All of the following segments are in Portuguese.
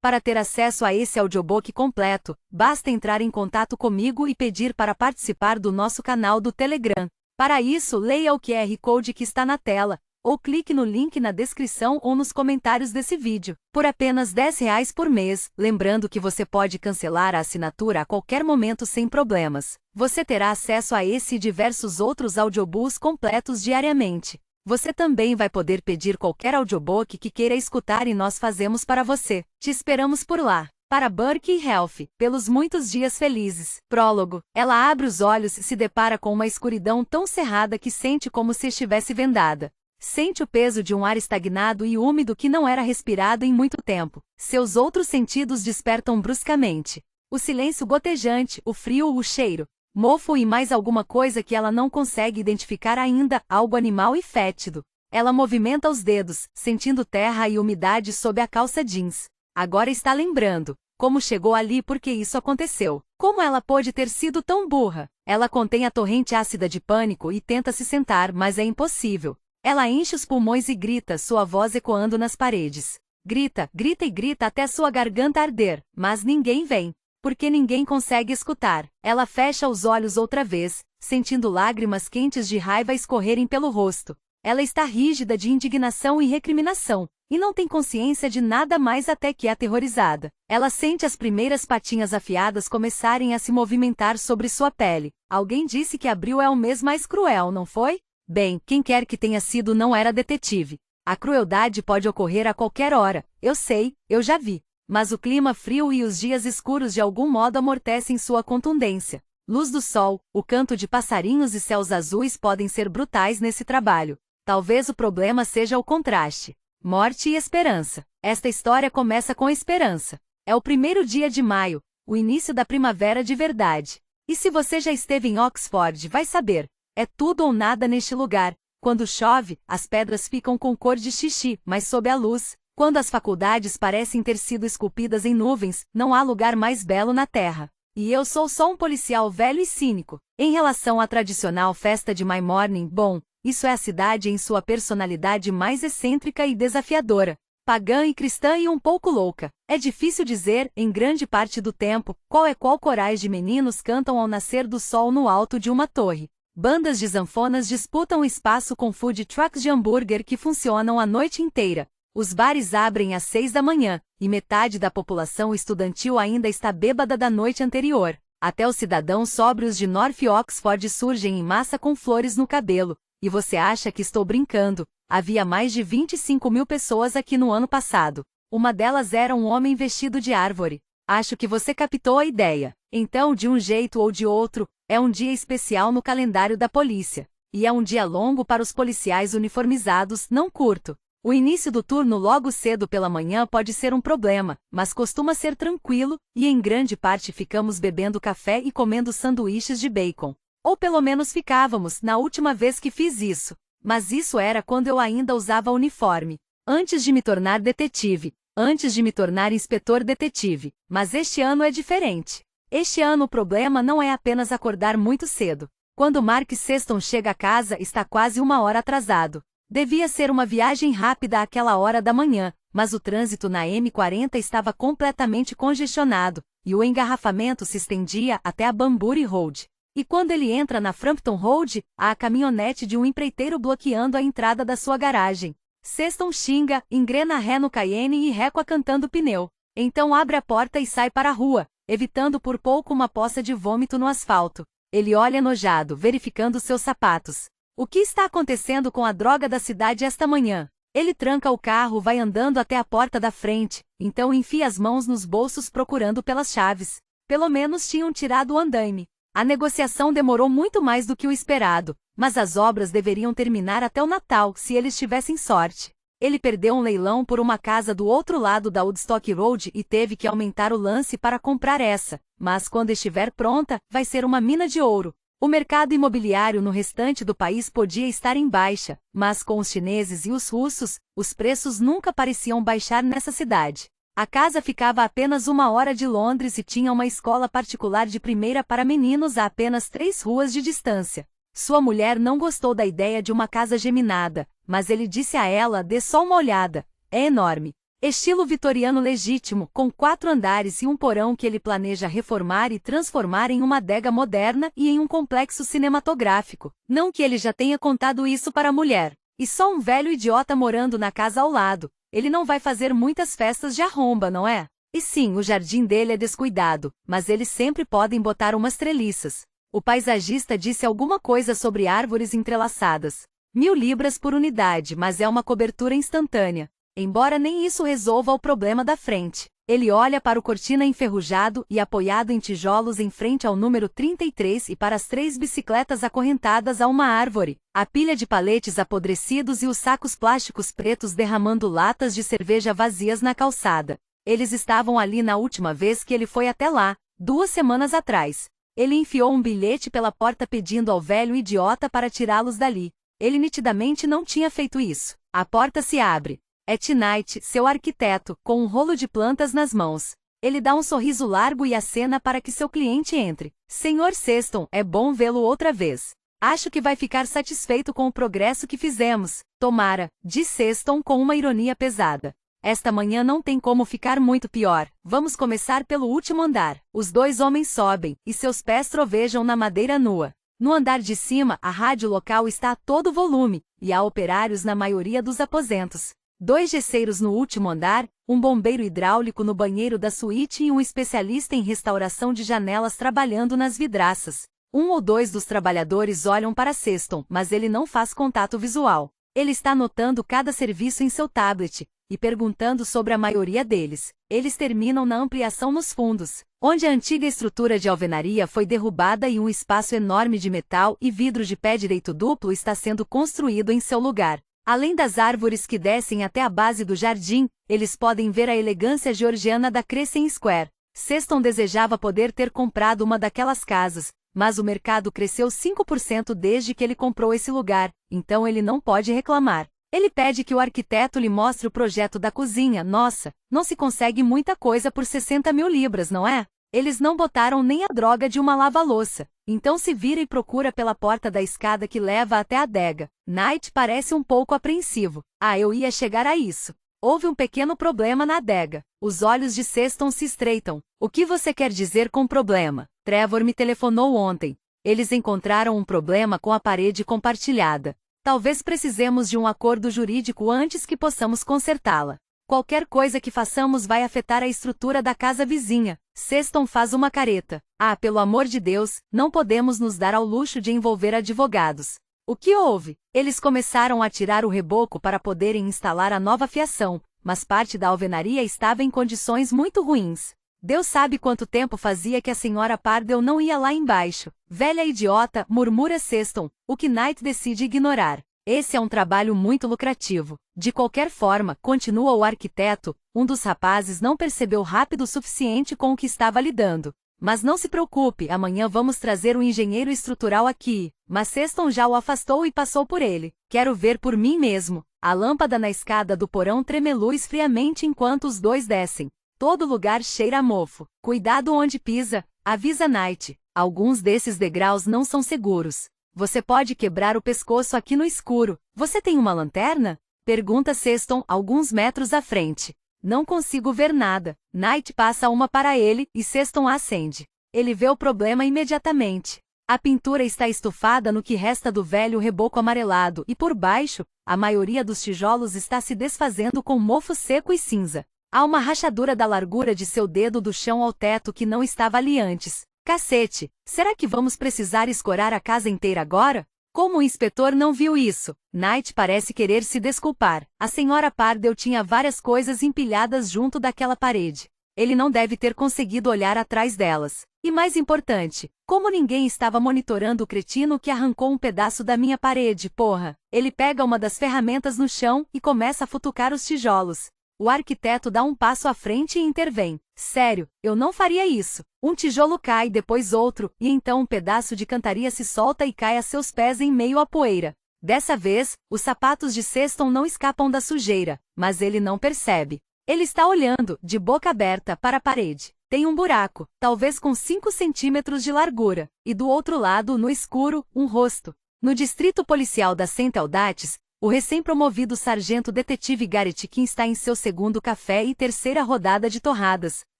Para ter acesso a esse audiobook completo, basta entrar em contato comigo e pedir para participar do nosso canal do Telegram. Para isso, leia o QR Code que está na tela, ou clique no link na descrição ou nos comentários desse vídeo. Por apenas R$ 10 por mês, lembrando que você pode cancelar a assinatura a qualquer momento sem problemas. Você terá acesso a esse e diversos outros audiobooks completos diariamente. Você também vai poder pedir qualquer audiobook que queira escutar e nós fazemos para você. Te esperamos por lá. Para Burke e Ralph, pelos muitos dias felizes. Prólogo. Ela abre os olhos e se depara com uma escuridão tão cerrada que sente como se estivesse vendada. Sente o peso de um ar estagnado e úmido que não era respirado em muito tempo. Seus outros sentidos despertam bruscamente. O silêncio gotejante, o frio, o cheiro. Mofo e mais alguma coisa que ela não consegue identificar ainda, algo animal e fétido. Ela movimenta os dedos, sentindo terra e umidade sob a calça jeans. Agora está lembrando. Como chegou ali e por que isso aconteceu. Como ela pôde ter sido tão burra? Ela contém a torrente ácida de pânico e tenta se sentar, mas é impossível. Ela enche os pulmões e grita, sua voz ecoando nas paredes. Grita, grita e grita até sua garganta arder, mas ninguém vem. Porque ninguém consegue escutar. Ela fecha os olhos outra vez, sentindo lágrimas quentes de raiva escorrerem pelo rosto. Ela está rígida de indignação e recriminação, e não tem consciência de nada mais até que aterrorizada. Ela sente as primeiras patinhas afiadas começarem a se movimentar sobre sua pele. Alguém disse que abril é o mês mais cruel, não foi? Bem, quem quer que tenha sido não era detetive. A crueldade pode ocorrer a qualquer hora, eu sei, eu já vi. Mas o clima frio e os dias escuros de algum modo amortecem sua contundência. Luz do sol, o canto de passarinhos e céus azuis podem ser brutais nesse trabalho. Talvez o problema seja o contraste. Morte e esperança. Esta história começa com esperança. É o primeiro dia de maio, o início da primavera de verdade. E se você já esteve em Oxford, vai saber. É tudo ou nada neste lugar. Quando chove, as pedras ficam com cor de xixi, mas sob a luz. Quando as faculdades parecem ter sido esculpidas em nuvens, não há lugar mais belo na Terra. E eu sou só um policial velho e cínico. Em relação à tradicional festa de My Morning, bom, isso é a cidade em sua personalidade mais excêntrica e desafiadora. Pagã e cristã e um pouco louca. É difícil dizer, em grande parte do tempo, qual corais de meninos cantam ao nascer do sol no alto de uma torre. Bandas de zanfonas disputam espaço com food trucks de hambúrguer que funcionam a noite inteira. Os bares abrem às 6 da manhã, e metade da população estudantil ainda está bêbada da noite anterior. Até os cidadãos sóbrios de North Oxford surgem em massa com flores no cabelo. E você acha que estou brincando? Havia mais de 25.000 pessoas aqui no ano passado. Uma delas era um homem vestido de árvore. Acho que você captou a ideia. Então, de um jeito ou de outro, é um dia especial no calendário da polícia. E é um dia longo para os policiais uniformizados, não curto. O início do turno logo cedo pela manhã pode ser um problema, mas costuma ser tranquilo, e em grande parte ficamos bebendo café e comendo sanduíches de bacon. Ou pelo menos ficávamos, na última vez que fiz isso. Mas isso era quando eu ainda usava uniforme. Antes de me tornar detetive. Antes de me tornar inspetor detetive. Mas este ano é diferente. Este ano o problema não é apenas acordar muito cedo. Quando Mark Seston chega a casa, está quase 1 hora atrasado. Devia ser uma viagem rápida àquela hora da manhã, mas o trânsito na M40 estava completamente congestionado, e o engarrafamento se estendia até a Banbury Road. E quando ele entra na Frampton Road, há a caminhonete de um empreiteiro bloqueando a entrada da sua garagem. Seston xinga, engrena ré no Cayenne e récua cantando pneu. Então abre a porta e sai para a rua, evitando por pouco uma poça de vômito no asfalto. Ele olha enojado, verificando seus sapatos. O que está acontecendo com a droga da cidade esta manhã? Ele tranca o carro, vai andando até a porta da frente, então enfia as mãos nos bolsos procurando pelas chaves. Pelo menos tinham tirado o andaime. A negociação demorou muito mais do que o esperado, mas as obras deveriam terminar até o Natal, se eles tivessem sorte. Ele perdeu um leilão por uma casa do outro lado da Woodstock Road e teve que aumentar o lance para comprar essa, mas quando estiver pronta, vai ser uma mina de ouro. O mercado imobiliário no restante do país podia estar em baixa, mas com os chineses e os russos, os preços nunca pareciam baixar nessa cidade. A casa ficava a apenas 1 hora de Londres e tinha uma escola particular de primeira para meninos a apenas 3 ruas de distância. Sua mulher não gostou da ideia de uma casa geminada, mas ele disse a ela: dê só uma olhada, é enorme. Estilo vitoriano legítimo, com 4 andares e um porão que ele planeja reformar e transformar em uma adega moderna e em um complexo cinematográfico. Não que ele já tenha contado isso para a mulher. E só um velho idiota morando na casa ao lado. Ele não vai fazer muitas festas de arromba, não é? E sim, o jardim dele é descuidado, mas eles sempre podem botar umas treliças. O paisagista disse alguma coisa sobre árvores entrelaçadas. 1000 libras por unidade, mas é uma cobertura instantânea. Embora nem isso resolva o problema da frente. Ele olha para o cortina enferrujado e apoiado em tijolos em frente ao número 33 e para as 3 bicicletas acorrentadas a uma árvore, a pilha de paletes apodrecidos e os sacos plásticos pretos derramando latas de cerveja vazias na calçada. Eles estavam ali na última vez que ele foi até lá, 2 semanas atrás. Ele enfiou um bilhete pela porta pedindo ao velho idiota para tirá-los dali. Ele nitidamente não tinha feito isso. A porta se abre. É Knight, seu arquiteto, com um rolo de plantas nas mãos. Ele dá um sorriso largo e acena para que seu cliente entre. Senhor Sexton, é bom vê-lo outra vez. Acho que vai ficar satisfeito com o progresso que fizemos. Tomara, disse Sexton com uma ironia pesada. Esta manhã não tem como ficar muito pior. Vamos começar pelo último andar. Os 2 homens sobem, e seus pés trovejam na madeira nua. No andar de cima, a rádio local está a todo volume, e há operários na maioria dos aposentos. 2 gesseiros no último andar, um bombeiro hidráulico no banheiro da suíte e um especialista em restauração de janelas trabalhando nas vidraças. 1 ou 2 dos trabalhadores olham para Sexton, mas ele não faz contato visual. Ele está anotando cada serviço em seu tablet, e perguntando sobre a maioria deles. Eles terminam na ampliação nos fundos, onde a antiga estrutura de alvenaria foi derrubada e um espaço enorme de metal e vidro de pé direito duplo está sendo construído em seu lugar. Além das árvores que descem até a base do jardim, eles podem ver a elegância georgiana da Crescent Square. Sexton desejava poder ter comprado uma daquelas casas, mas o mercado cresceu 5% desde que ele comprou esse lugar, então ele não pode reclamar. Ele pede que o arquiteto lhe mostre o projeto da cozinha. Nossa, não se consegue muita coisa por 60.000 libras, não é? Eles não botaram nem a droga de uma lava-louça. Então se vira e procura pela porta da escada que leva até a adega. Knight parece um pouco apreensivo. Eu ia chegar a isso. Houve um pequeno problema na adega. Os olhos de Sexton se estreitam. O que você quer dizer com problema? Trevor me telefonou ontem. Eles encontraram um problema com a parede compartilhada. Talvez precisemos de um acordo jurídico antes que possamos consertá-la. Qualquer coisa que façamos vai afetar a estrutura da casa vizinha. Sexton faz uma careta. Pelo amor de Deus, não podemos nos dar ao luxo de envolver advogados. O que houve? Eles começaram a tirar o reboco para poderem instalar a nova fiação, mas parte da alvenaria estava em condições muito ruins. Deus sabe quanto tempo fazia que a senhora Pardell não ia lá embaixo. Velha idiota, murmura Sexton, o que Knight decide ignorar. Esse é um trabalho muito lucrativo. De qualquer forma, continua o arquiteto, um dos rapazes não percebeu rápido o suficiente com o que estava lidando. Mas não se preocupe, amanhã vamos trazer um engenheiro estrutural aqui. Mas Sexton já o afastou e passou por ele. Quero ver por mim mesmo. A lâmpada na escada do porão tremeluz friamente enquanto os 2 descem. Todo lugar cheira a mofo. Cuidado onde pisa, avisa Knight. Alguns desses degraus não são seguros. Você pode quebrar o pescoço aqui no escuro. Você tem uma lanterna? Pergunta Sexton, alguns metros à frente. Não consigo ver nada. Knight passa uma para ele, e Sexton a acende. Ele vê o problema imediatamente. A pintura está estufada no que resta do velho reboco amarelado, e por baixo, a maioria dos tijolos está se desfazendo com mofo seco e cinza. Há uma rachadura da largura de seu dedo do chão ao teto que não estava ali antes. Cacete, será que vamos precisar escorar a casa inteira agora? Como o inspetor não viu isso? Knight parece querer se desculpar. A senhora Pardell tinha várias coisas empilhadas junto daquela parede. Ele não deve ter conseguido olhar atrás delas. E mais importante, como ninguém estava monitorando o cretino que arrancou um pedaço da minha parede, porra. Ele pega uma das ferramentas no chão e começa a futucar os tijolos. O arquiteto dá um passo à frente e intervém. Sério, eu não faria isso. Um tijolo cai, depois outro, e então um pedaço de cantaria se solta e cai a seus pés em meio à poeira. Dessa vez, os sapatos de Sexton não escapam da sujeira, mas ele não percebe. Ele está olhando, de boca aberta, para a parede. Tem um buraco, talvez com 5 centímetros de largura, e do outro lado, no escuro, um rosto. No distrito policial da St. Audates, O recém-promovido sargento detetive Garrett Kim está em seu segundo café e terceira rodada de torradas,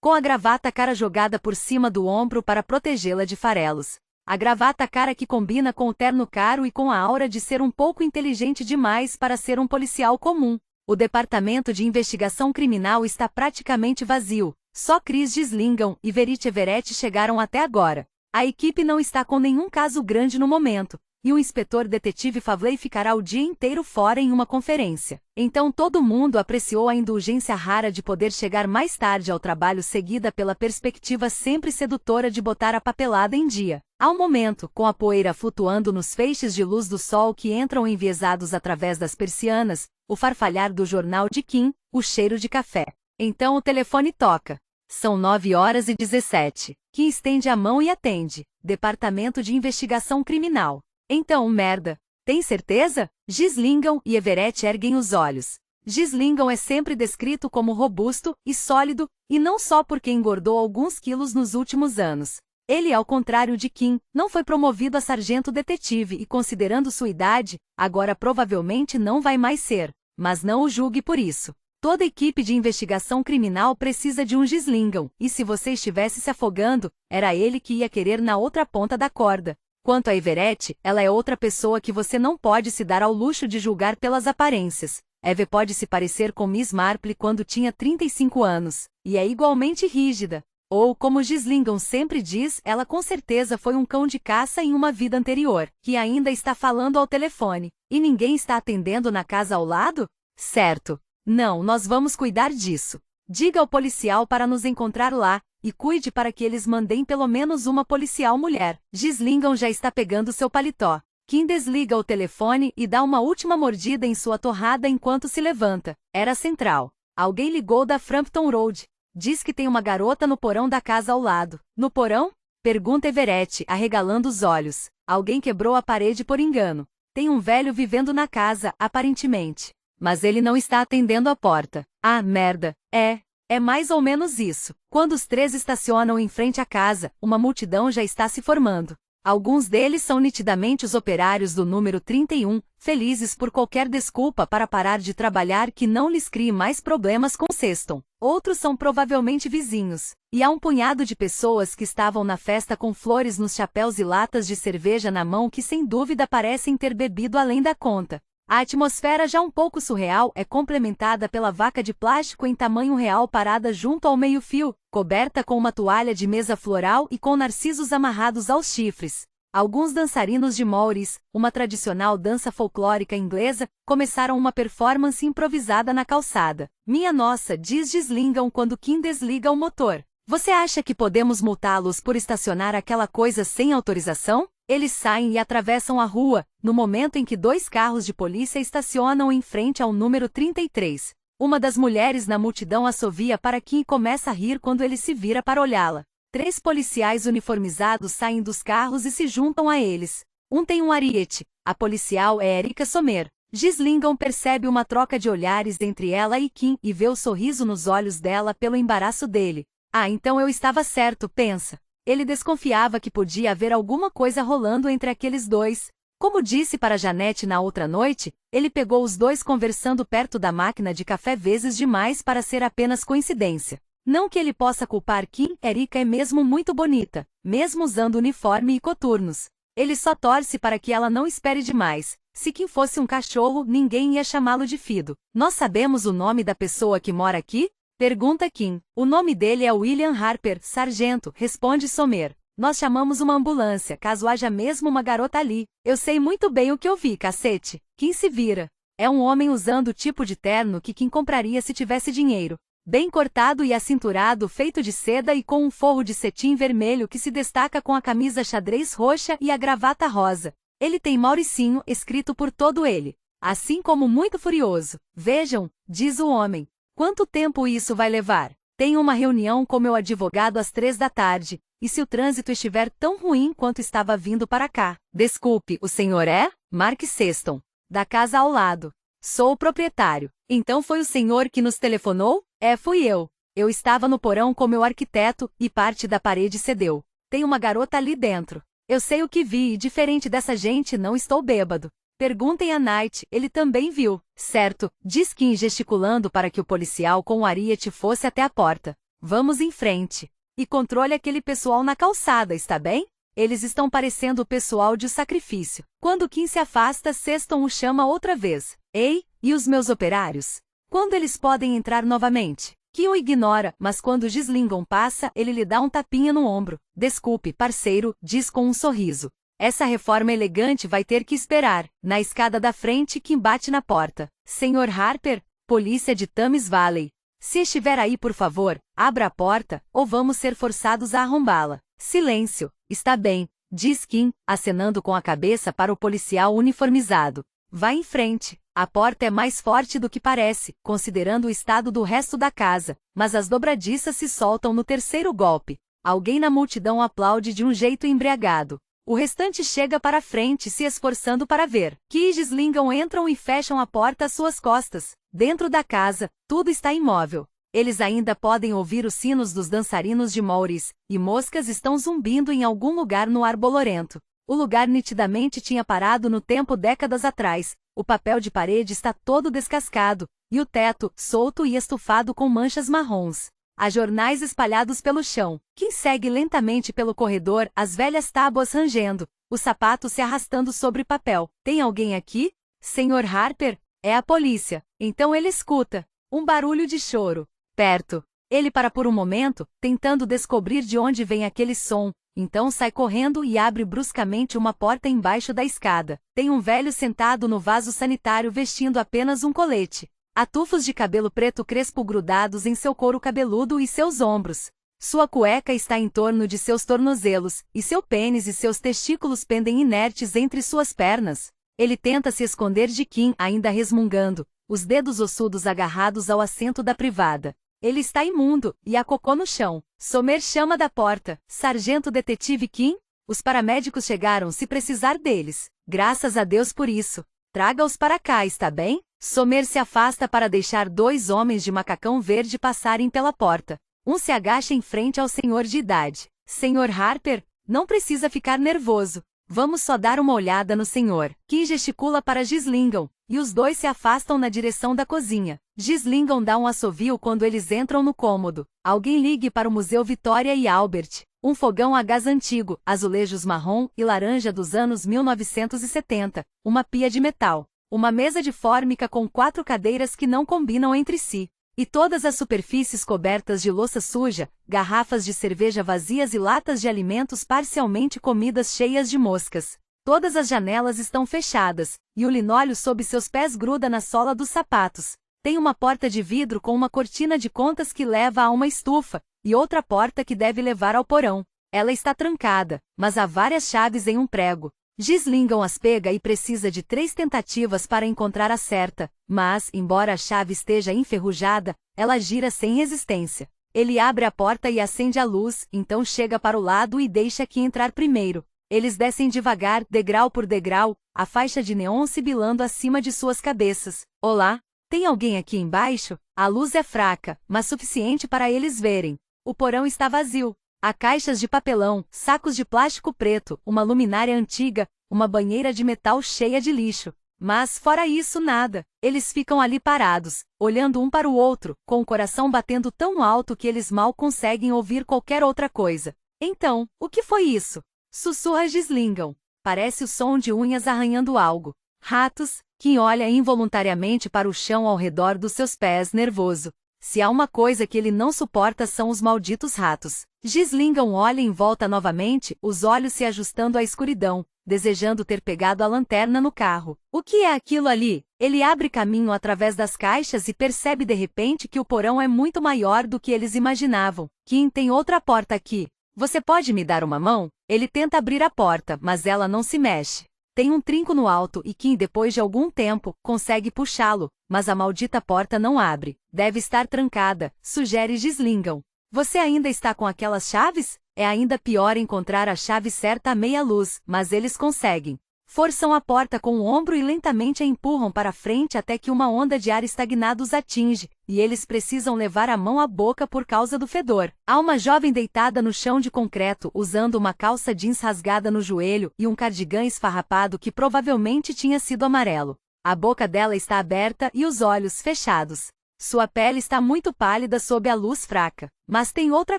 com a gravata cara jogada por cima do ombro para protegê-la de farelos. A gravata cara que combina com o terno caro e com a aura de ser um pouco inteligente demais para ser um policial comum. O departamento de investigação criminal está praticamente vazio. Só Chris Gillingham e Verity Everett chegaram até agora. A equipe não está com nenhum caso grande no momento, e o inspetor detetive Favley ficará o dia inteiro fora em uma conferência. Então todo mundo apreciou a indulgência rara de poder chegar mais tarde ao trabalho, seguida pela perspectiva sempre sedutora de botar a papelada em dia. Ao momento, com a poeira flutuando nos feixes de luz do sol que entram enviesados através das persianas, o farfalhar do jornal de Kim, o cheiro de café. Então o telefone toca. São 9h17. Kim estende a mão e atende. Departamento de Investigação Criminal. Então, merda. Tem certeza? Gillingham e Everett erguem os olhos. Gillingham é sempre descrito como robusto e sólido, e não só porque engordou alguns quilos nos últimos anos. Ele, ao contrário de Kim, não foi promovido a sargento detetive e, considerando sua idade, agora provavelmente não vai mais ser. Mas não o julgue por isso. Toda equipe de investigação criminal precisa de um Gillingham, e se você estivesse se afogando, era ele que ia querer na outra ponta da corda. Quanto a Everett, ela é outra pessoa que você não pode se dar ao luxo de julgar pelas aparências. Eve pode se parecer com Miss Marple quando tinha 35 anos, e é igualmente rígida. Ou, como Gillingham sempre diz, ela com certeza foi um cão de caça em uma vida anterior, que ainda está falando ao telefone. E ninguém está atendendo na casa ao lado? Certo. Não, nós vamos cuidar disso. Diga ao policial para nos encontrar lá, e cuide para que eles mandem pelo menos uma policial mulher. Gillingham já está pegando seu paletó. Kim desliga o telefone e dá uma última mordida em sua torrada enquanto se levanta. Era central. Alguém ligou da Frampton Road. Diz que tem uma garota no porão da casa ao lado. No porão? Pergunta Everett, arregalando os olhos. Alguém quebrou a parede por engano. Tem um velho vivendo na casa, aparentemente. Mas ele não está atendendo a porta. Ah, merda. É mais ou menos isso. Quando os três estacionam em frente à casa, uma multidão já está se formando. Alguns deles são nitidamente os operários do número 31, felizes por qualquer desculpa para parar de trabalhar que não lhes crie mais problemas com Sexton. Outros são provavelmente vizinhos. E há um punhado de pessoas que estavam na festa com flores nos chapéus e latas de cerveja na mão que sem dúvida parecem ter bebido além da conta. A atmosfera já um pouco surreal é complementada pela vaca de plástico em tamanho real parada junto ao meio-fio, coberta com uma toalha de mesa floral e com narcisos amarrados aos chifres. Alguns dançarinos de Maurice, uma tradicional dança folclórica inglesa, começaram uma performance improvisada na calçada. Minha nossa, diz Gillingham quando Kim desliga o motor. Você acha que podemos multá-los por estacionar aquela coisa sem autorização? Eles saem e atravessam a rua, no momento em que dois carros de polícia estacionam em frente ao número 33. Uma das mulheres na multidão assovia para Kim e começa a rir quando ele se vira para olhá-la. 3 policiais uniformizados saem dos carros e se juntam a eles. Um tem um ariete. A policial é Erica Sommer. Gillingham percebe uma troca de olhares entre ela e Kim e vê o sorriso nos olhos dela pelo embaraço dele. Ah, então eu estava certo, pensa. Ele desconfiava que podia haver alguma coisa rolando entre aqueles dois. Como disse para Janete na outra noite, ele pegou os dois conversando perto da máquina de café vezes demais para ser apenas coincidência. Não que ele possa culpar Kim, Erica é mesmo muito bonita, mesmo usando uniforme e coturnos. Ele só torce para que ela não espere demais. Se Kim fosse um cachorro, ninguém ia chamá-lo de Fido. Nós sabemos o nome da pessoa que mora aqui? Pergunta Kim. O nome dele é William Harper, sargento, responde Sommer. Nós chamamos uma ambulância, caso haja mesmo uma garota ali. Eu sei muito bem o que eu vi, cacete. Kim se vira. É um homem usando o tipo de terno que Kim compraria se tivesse dinheiro. Bem cortado e acinturado, feito de seda e com um forro de cetim vermelho que se destaca com a camisa xadrez roxa e a gravata rosa. Ele tem Mauricinho escrito por todo ele. Assim como muito furioso. Vejam, diz o homem. Quanto tempo isso vai levar? Tenho uma reunião com meu advogado às 3 da tarde, e se o trânsito estiver tão ruim quanto estava vindo para cá? Desculpe, o senhor é? Mark Sexton. Da casa ao lado. Sou o proprietário. Então foi o senhor que nos telefonou? Fui eu. Eu estava no porão com meu arquiteto, e parte da parede cedeu. Tem uma garota ali dentro. Eu sei o que vi e diferente dessa gente não estou bêbado. Perguntem a Knight, ele também viu. Certo, diz Kim gesticulando para que o policial com o ariete fosse até a porta. Vamos em frente. E controle aquele pessoal na calçada, está bem? Eles estão parecendo o pessoal de sacrifício. Quando Kim se afasta, Sexton o chama outra vez. Ei, e os meus operários? Quando eles podem entrar novamente? Kim o ignora, mas quando Gislingon passa, ele lhe dá um tapinha no ombro. Desculpe, parceiro, diz com um sorriso. Essa reforma elegante vai ter que esperar. Na escada da frente, Kim bate na porta. Sr. Harper, polícia de Thames Valley. Se estiver aí, por favor, abra a porta, ou vamos ser forçados a arrombá-la. Silêncio. Está bem, diz Kim, acenando com a cabeça para o policial uniformizado. Vá em frente. A porta é mais forte do que parece, considerando o estado do resto da casa, mas as dobradiças se soltam no terceiro golpe. Alguém na multidão aplaude de um jeito embriagado. O restante chega para a frente se esforçando para ver. Kim e Gislingon entram e fecham a porta às suas costas. Dentro da casa, tudo está imóvel. Eles ainda podem ouvir os sinos dos dançarinos de Maurice, e moscas estão zumbindo em algum lugar no ar bolorento. O lugar nitidamente tinha parado no tempo décadas atrás. O papel de parede está todo descascado, e o teto, solto e estufado com manchas marrons. Há jornais espalhados pelo chão. Kim segue lentamente pelo corredor, as velhas tábuas rangendo, os sapatos se arrastando sobre papel. Tem alguém aqui? Sr. Harper? É a polícia. Então ele escuta um barulho de choro. Perto. Ele para por um momento, tentando descobrir de onde vem aquele som. Então sai correndo e abre bruscamente uma porta embaixo da escada. Tem um velho sentado no vaso sanitário vestindo apenas um colete. Há tufos de cabelo preto crespo grudados em seu couro cabeludo e seus ombros. Sua cueca está em torno de seus tornozelos, e seu pênis e seus testículos pendem inertes entre suas pernas. Ele tenta se esconder de Kim, ainda resmungando, os dedos ossudos agarrados ao assento da privada. Ele está imundo, e há cocô no chão. Sommer chama da porta. Sargento Detetive Kim? Os paramédicos chegaram se precisar deles. Graças a Deus por isso. Traga-os para cá, está bem? Sommer se afasta para deixar dois homens de macacão verde passarem pela porta. Um se agacha em frente ao senhor de idade. Sr. Harper, não precisa ficar nervoso. Vamos só dar uma olhada no senhor. Kim gesticula para Gislingon, e os dois se afastam na direção da cozinha. Gislingon dá um assovio quando eles entram no cômodo. Alguém ligue para o Museu Victoria e Albert. Um fogão a gás antigo, azulejos marrom e laranja dos anos 1970, uma pia de metal, uma mesa de fórmica com 4 cadeiras que não combinam entre si. E todas as superfícies cobertas de louça suja, garrafas de cerveja vazias e latas de alimentos parcialmente comidas cheias de moscas. Todas as janelas estão fechadas, e o linóleo sob seus pés gruda na sola dos sapatos. Tem uma porta de vidro com uma cortina de contas que leva a uma estufa, e outra porta que deve levar ao porão. Ela está trancada, mas há várias chaves em um prego. Gislingon as pega e precisa de 3 tentativas para encontrar a certa, mas, embora a chave esteja enferrujada, ela gira sem resistência. Ele abre a porta e acende a luz, então chega para o lado e deixa que entrar primeiro. Eles descem devagar, degrau por degrau, a faixa de neon sibilando acima de suas cabeças. Olá? Tem alguém aqui embaixo? A luz é fraca, mas suficiente para eles verem. O porão está vazio. Há caixas de papelão, sacos de plástico preto, uma luminária antiga, uma banheira de metal cheia de lixo. Mas, fora isso, nada. Eles ficam ali parados, olhando um para o outro, com o coração batendo tão alto que eles mal conseguem ouvir qualquer outra coisa. Então, o que foi isso? Sussurra Gislingon. Parece o som de unhas arranhando algo. Ratos? Kim olha involuntariamente para o chão ao redor dos seus pés, nervoso. Se há uma coisa que ele não suporta são os malditos ratos. Gislingon olha em volta novamente, os olhos se ajustando à escuridão, desejando ter pegado a lanterna no carro. O que é aquilo ali? Ele abre caminho através das caixas e percebe de repente que o porão é muito maior do que eles imaginavam. Kim, tem outra porta aqui. Você pode me dar uma mão? Ele tenta abrir a porta, mas ela não se mexe. Tem um trinco no alto e Kim, depois de algum tempo, consegue puxá-lo, mas a maldita porta não abre. Deve estar trancada, sugere Gislingon. Você ainda está com aquelas chaves? É ainda pior encontrar a chave certa à meia luz, mas eles conseguem. Forçam a porta com o ombro e lentamente a empurram para frente até que uma onda de ar estagnado os atinge, e eles precisam levar a mão à boca por causa do fedor. Há uma jovem deitada no chão de concreto usando uma calça jeans rasgada no joelho e um cardigã esfarrapado que provavelmente tinha sido amarelo. A boca dela está aberta e os olhos fechados. Sua pele está muito pálida sob a luz fraca. Mas tem outra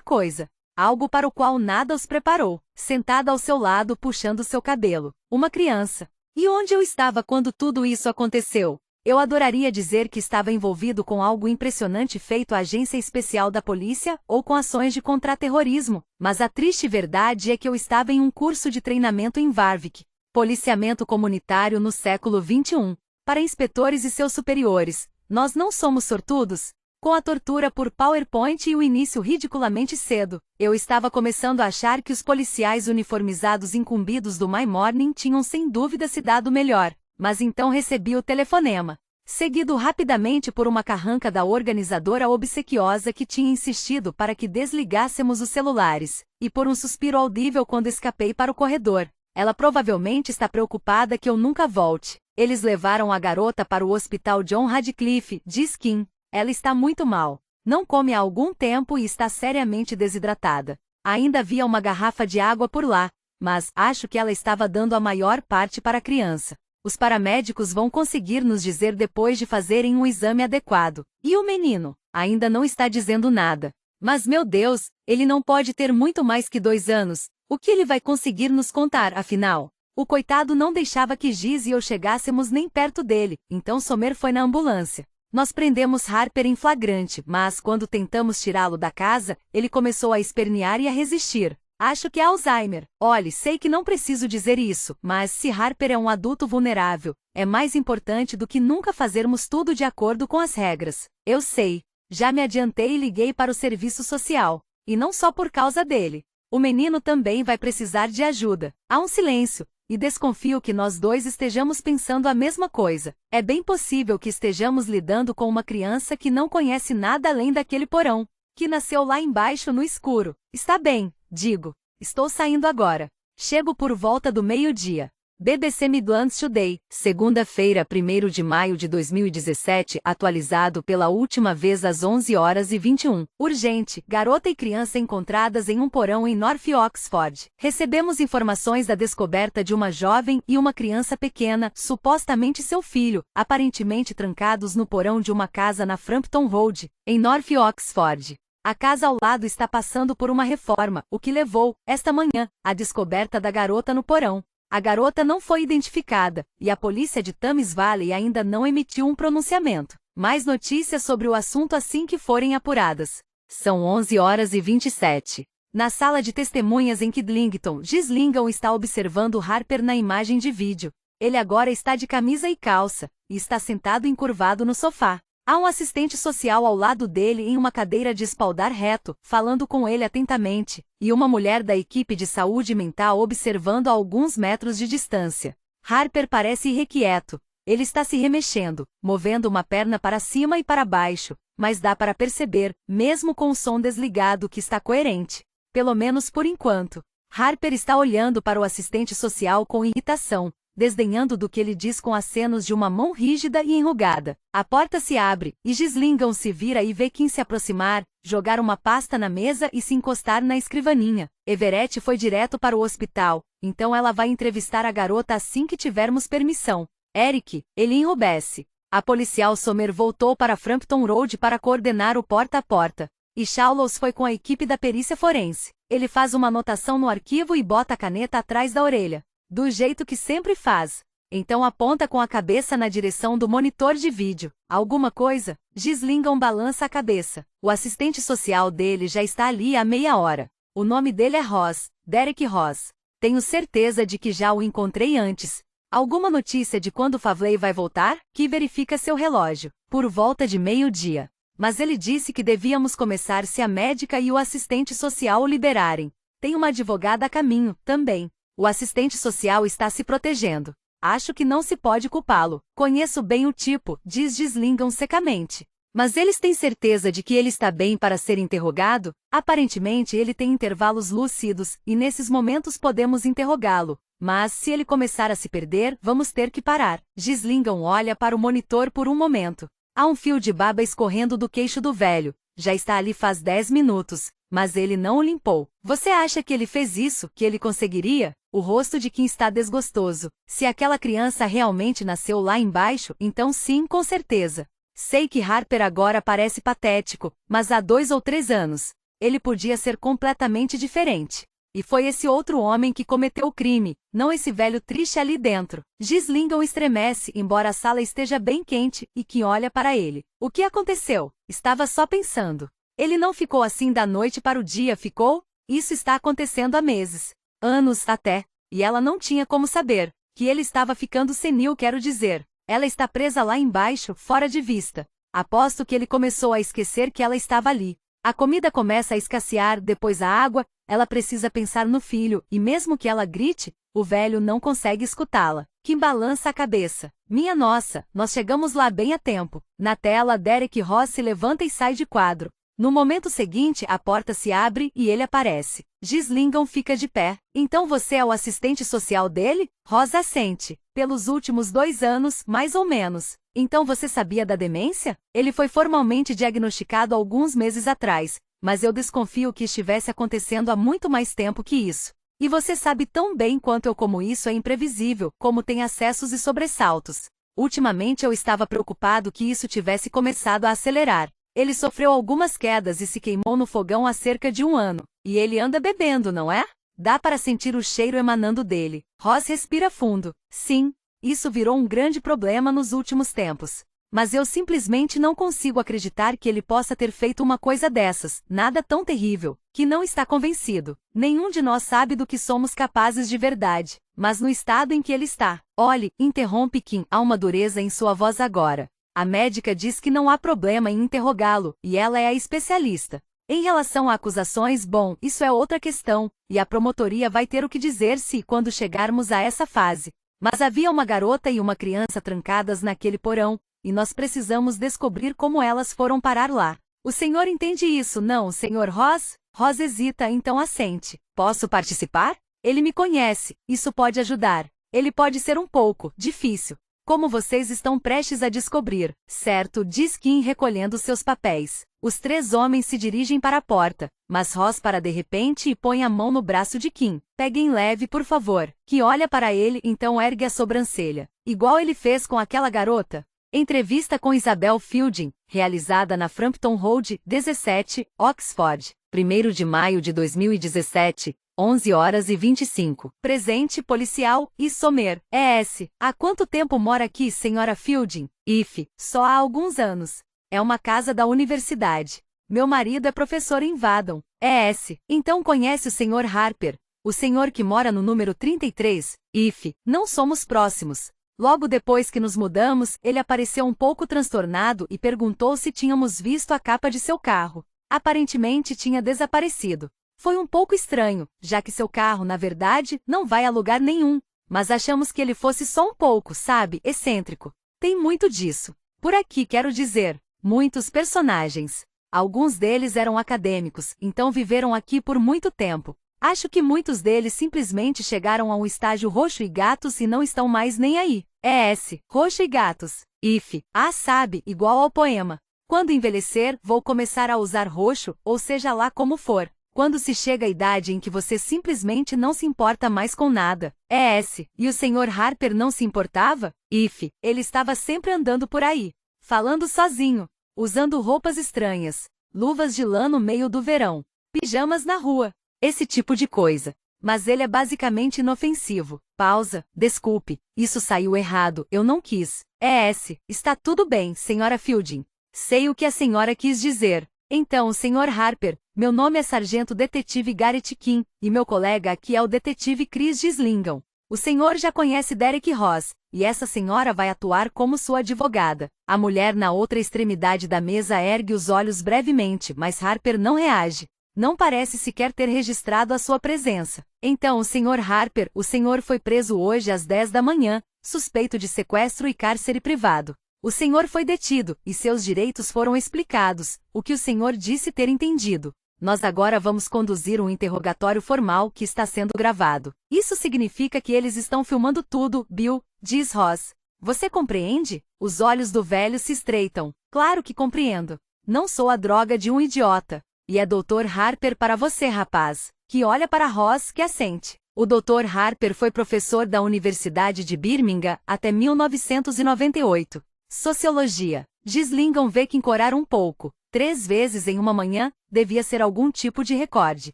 coisa. Algo para o qual nada os preparou. Sentada ao seu lado puxando seu cabelo. Uma criança. E onde eu estava quando tudo isso aconteceu? Eu adoraria dizer que estava envolvido com algo impressionante feito à agência especial da polícia ou com ações de contra-terrorismo, mas a triste verdade é que eu estava em um curso de treinamento em Warwick, policiamento comunitário no século XXI, para inspetores e seus superiores. Nós não somos sortudos? Com a tortura por PowerPoint e o início ridiculamente cedo, eu estava começando a achar que os policiais uniformizados incumbidos do My Morning tinham sem dúvida se dado melhor, mas então recebi o telefonema, seguido rapidamente por uma carranca da organizadora obsequiosa que tinha insistido para que desligássemos os celulares, e por um suspiro audível quando escapei para o corredor. Ela provavelmente está preocupada que eu nunca volte. Eles levaram a garota para o hospital John Radcliffe, diz Kim. Ela está muito mal. Não come há algum tempo e está seriamente desidratada. Ainda havia uma garrafa de água por lá, mas acho que ela estava dando a maior parte para a criança. Os paramédicos vão conseguir nos dizer depois de fazerem um exame adequado. E o menino? Ainda não está dizendo nada. Mas meu Deus, ele não pode ter muito mais que 2 anos. O que ele vai conseguir nos contar, afinal? O coitado não deixava que Giz e eu chegássemos nem perto dele, então Somer foi na ambulância. Nós prendemos Harper em flagrante, mas quando tentamos tirá-lo da casa, ele começou a espernear e a resistir. Acho que é Alzheimer. Olhe, sei que não preciso dizer isso, mas se Harper é um adulto vulnerável, é mais importante do que nunca fazermos tudo de acordo com as regras. Eu sei. Já me adiantei e liguei para o serviço social. E não só por causa dele. O menino também vai precisar de ajuda. Há um silêncio. E desconfio que nós dois estejamos pensando a mesma coisa. É bem possível que estejamos lidando com uma criança que não conhece nada além daquele porão, que nasceu lá embaixo no escuro. Está bem, digo. Estou saindo agora. Chego por volta do meio-dia. BBC Midlands Today, segunda-feira, 1º de maio de 2017, atualizado pela última vez às 11h21. Urgente, garota e criança encontradas em um porão em North Oxford. Recebemos informações da descoberta de uma jovem e uma criança pequena, supostamente seu filho, aparentemente trancados no porão de uma casa na Frampton Road, em North Oxford. A casa ao lado está passando por uma reforma, o que levou, esta manhã, à descoberta da garota no porão. A garota não foi identificada, e a polícia de Thames Valley ainda não emitiu um pronunciamento. Mais notícias sobre o assunto assim que forem apuradas. São 11h27. Na sala de testemunhas em Kidlington, Ghislaine está observando Harper na imagem de vídeo. Ele agora está de camisa e calça, e está sentado encurvado no sofá. Há um assistente social ao lado dele em uma cadeira de espaldar reto, falando com ele atentamente, e uma mulher da equipe de saúde mental observando a alguns metros de distância. Harper parece irrequieto. Ele está se remexendo, movendo uma perna para cima e para baixo, mas dá para perceber, mesmo com o som desligado, que está coerente. Pelo menos por enquanto. Harper está olhando para o assistente social com irritação, desdenhando do que ele diz com acenos de uma mão rígida e enrugada. A porta se abre, e Ghislaine se vira e vê Kim se aproximar, jogar uma pasta na mesa e se encostar na escrivaninha. Everett foi direto para o hospital, então ela vai entrevistar a garota assim que tivermos permissão. Eric, ele enrubesce. A policial Somer voltou para Frampton Road para coordenar o porta a porta. E Shallows foi com a equipe da perícia forense. Ele faz uma anotação no arquivo e bota a caneta atrás da orelha. Do jeito que sempre faz. Então aponta com a cabeça na direção do monitor de vídeo. Alguma coisa? Ghislaine balança a cabeça. O assistente social dele já está ali há meia hora. O nome dele é Ross, Derek Ross. Tenho certeza de que já o encontrei antes. Alguma notícia de quando Favley vai voltar? Que verifica seu relógio. Por volta de meio-dia. Mas ele disse que devíamos começar se a médica e o assistente social o liberarem. Tem uma advogada a caminho, também. O assistente social está se protegendo. Acho que não se pode culpá-lo. Conheço bem o tipo, diz Ghislaine secamente. Mas eles têm certeza de que ele está bem para ser interrogado? Aparentemente ele tem intervalos lúcidos, e nesses momentos podemos interrogá-lo. Mas, se ele começar a se perder, vamos ter que parar. Ghislaine olha para o monitor por um momento. Há um fio de baba escorrendo do queixo do velho. Já está ali faz 10 minutos, mas ele não o limpou. Você acha que ele fez isso, que ele conseguiria? O rosto de Kim está desgostoso. Se aquela criança realmente nasceu lá embaixo, então sim, com certeza. Sei que Harper agora parece patético, mas há 2 ou 3 anos, ele podia ser completamente diferente. E foi esse outro homem que cometeu o crime, não esse velho triste ali dentro. Ghislaine estremece, embora a sala esteja bem quente, e Kim olha para ele. O que aconteceu? Estava só pensando. Ele não ficou assim da noite para o dia, ficou? Isso está acontecendo há meses. Anos até. E ela não tinha como saber. Que ele estava ficando senil, quero dizer. Ela está presa lá embaixo, fora de vista. Aposto que ele começou a esquecer que ela estava ali. A comida começa a escassear, depois a água, ela precisa pensar no filho, e mesmo que ela grite, o velho não consegue escutá-la. Kim balança a cabeça. Minha nossa, nós chegamos lá bem a tempo. Na tela, Derek Ross se levanta e sai de quadro. No momento seguinte, a porta se abre e ele aparece. Ghislaine fica de pé. Então você é o assistente social dele? Ross assente. Pelos últimos 2 anos, mais ou menos. Então você sabia da demência? Ele foi formalmente diagnosticado alguns meses atrás, mas eu desconfio que estivesse acontecendo há muito mais tempo que isso. E você sabe tão bem quanto eu como isso é imprevisível, como tem acessos e sobressaltos. Ultimamente eu estava preocupado que isso tivesse começado a acelerar. Ele sofreu algumas quedas e se queimou no fogão há cerca de 1 ano. E ele anda bebendo, não é? Dá para sentir o cheiro emanando dele. Ross respira fundo. Sim, isso virou um grande problema nos últimos tempos. Mas eu simplesmente não consigo acreditar que ele possa ter feito uma coisa dessas, nada tão terrível, que não está convencido. Nenhum de nós sabe do que somos capazes de verdade, mas no estado em que ele está. Olhe, interrompe Kim, há uma dureza em sua voz agora. A médica diz que não há problema em interrogá-lo, e ela é a especialista. Em relação a acusações, bom, isso é outra questão, e a promotoria vai ter o que dizer se quando chegarmos a essa fase. Mas havia uma garota e uma criança trancadas naquele porão, e nós precisamos descobrir como elas foram parar lá. O senhor entende isso, não, senhor Ross? Ross hesita, então assente. Posso participar? Ele me conhece, isso pode ajudar. Ele pode ser um pouco difícil. Como vocês estão prestes a descobrir, certo? Diz Kim recolhendo seus papéis. Os 3 homens se dirigem para a porta, mas Ross para de repente e põe a mão no braço de Kim. Peguem leve, por favor. Kim olha para ele, então ergue a sobrancelha. Igual ele fez com aquela garota. Entrevista com Isabel Fielding, realizada na Frampton Road, 17, Oxford, 1º de maio de 2017. 11h25. Presente policial, e Sommer. ES. Há quanto tempo mora aqui, senhora Fielding? IF. Só há alguns anos. É uma casa da universidade. Meu marido é professor em Vadon. ES. Então conhece o senhor Harper? O senhor que mora no número 33? IF. Não somos próximos. Logo depois que nos mudamos, ele apareceu um pouco transtornado e perguntou se tínhamos visto a capa de seu carro. Aparentemente tinha desaparecido. Foi um pouco estranho, já que seu carro, na verdade, não vai a lugar nenhum. Mas achamos que ele fosse só um pouco, sabe, excêntrico. Tem muito disso. Por aqui quero dizer, muitos personagens. Alguns deles eram acadêmicos, então viveram aqui por muito tempo. Acho que muitos deles simplesmente chegaram a um estágio roxo e gatos e não estão mais nem aí. ES, roxo e gatos. IF, sabe, igual ao poema. Quando envelhecer, vou começar a usar roxo, ou seja lá como for. Quando se chega à idade em que você simplesmente não se importa mais com nada. ES, e o senhor Harper não se importava? IF, ele estava sempre andando por aí, falando sozinho, usando roupas estranhas, luvas de lã no meio do verão, pijamas na rua, esse tipo de coisa. Mas ele é basicamente inofensivo. Pausa, desculpe, isso saiu errado, eu não quis. ES, está tudo bem, senhora Fielding. Sei o que a senhora quis dizer. Então, senhor Harper, meu nome é Sargento Detetive Garrett Kim, e meu colega aqui é o Detetive Chris Ghislaine. O senhor já conhece Derek Ross, e essa senhora vai atuar como sua advogada. A mulher na outra extremidade da mesa ergue os olhos brevemente, mas Harper não reage. Não parece sequer ter registrado a sua presença. Então, senhor Harper, o senhor foi preso hoje às 10 da manhã, suspeito de sequestro e cárcere privado. O senhor foi detido, e seus direitos foram explicados, o que o senhor disse ter entendido. Nós agora vamos conduzir um interrogatório formal que está sendo gravado. Isso significa que eles estão filmando tudo, Bill, diz Ross. Você compreende? Os olhos do velho se estreitam. Claro que compreendo. Não sou a droga de um idiota. E é Dr. Harper para você, rapaz, que olha para Ross, que assente. O Dr. Harper foi professor da Universidade de Birmingham até 1998. Sociologia. Gillingham vê que encorar um pouco, 3 vezes em uma manhã, devia ser algum tipo de recorde.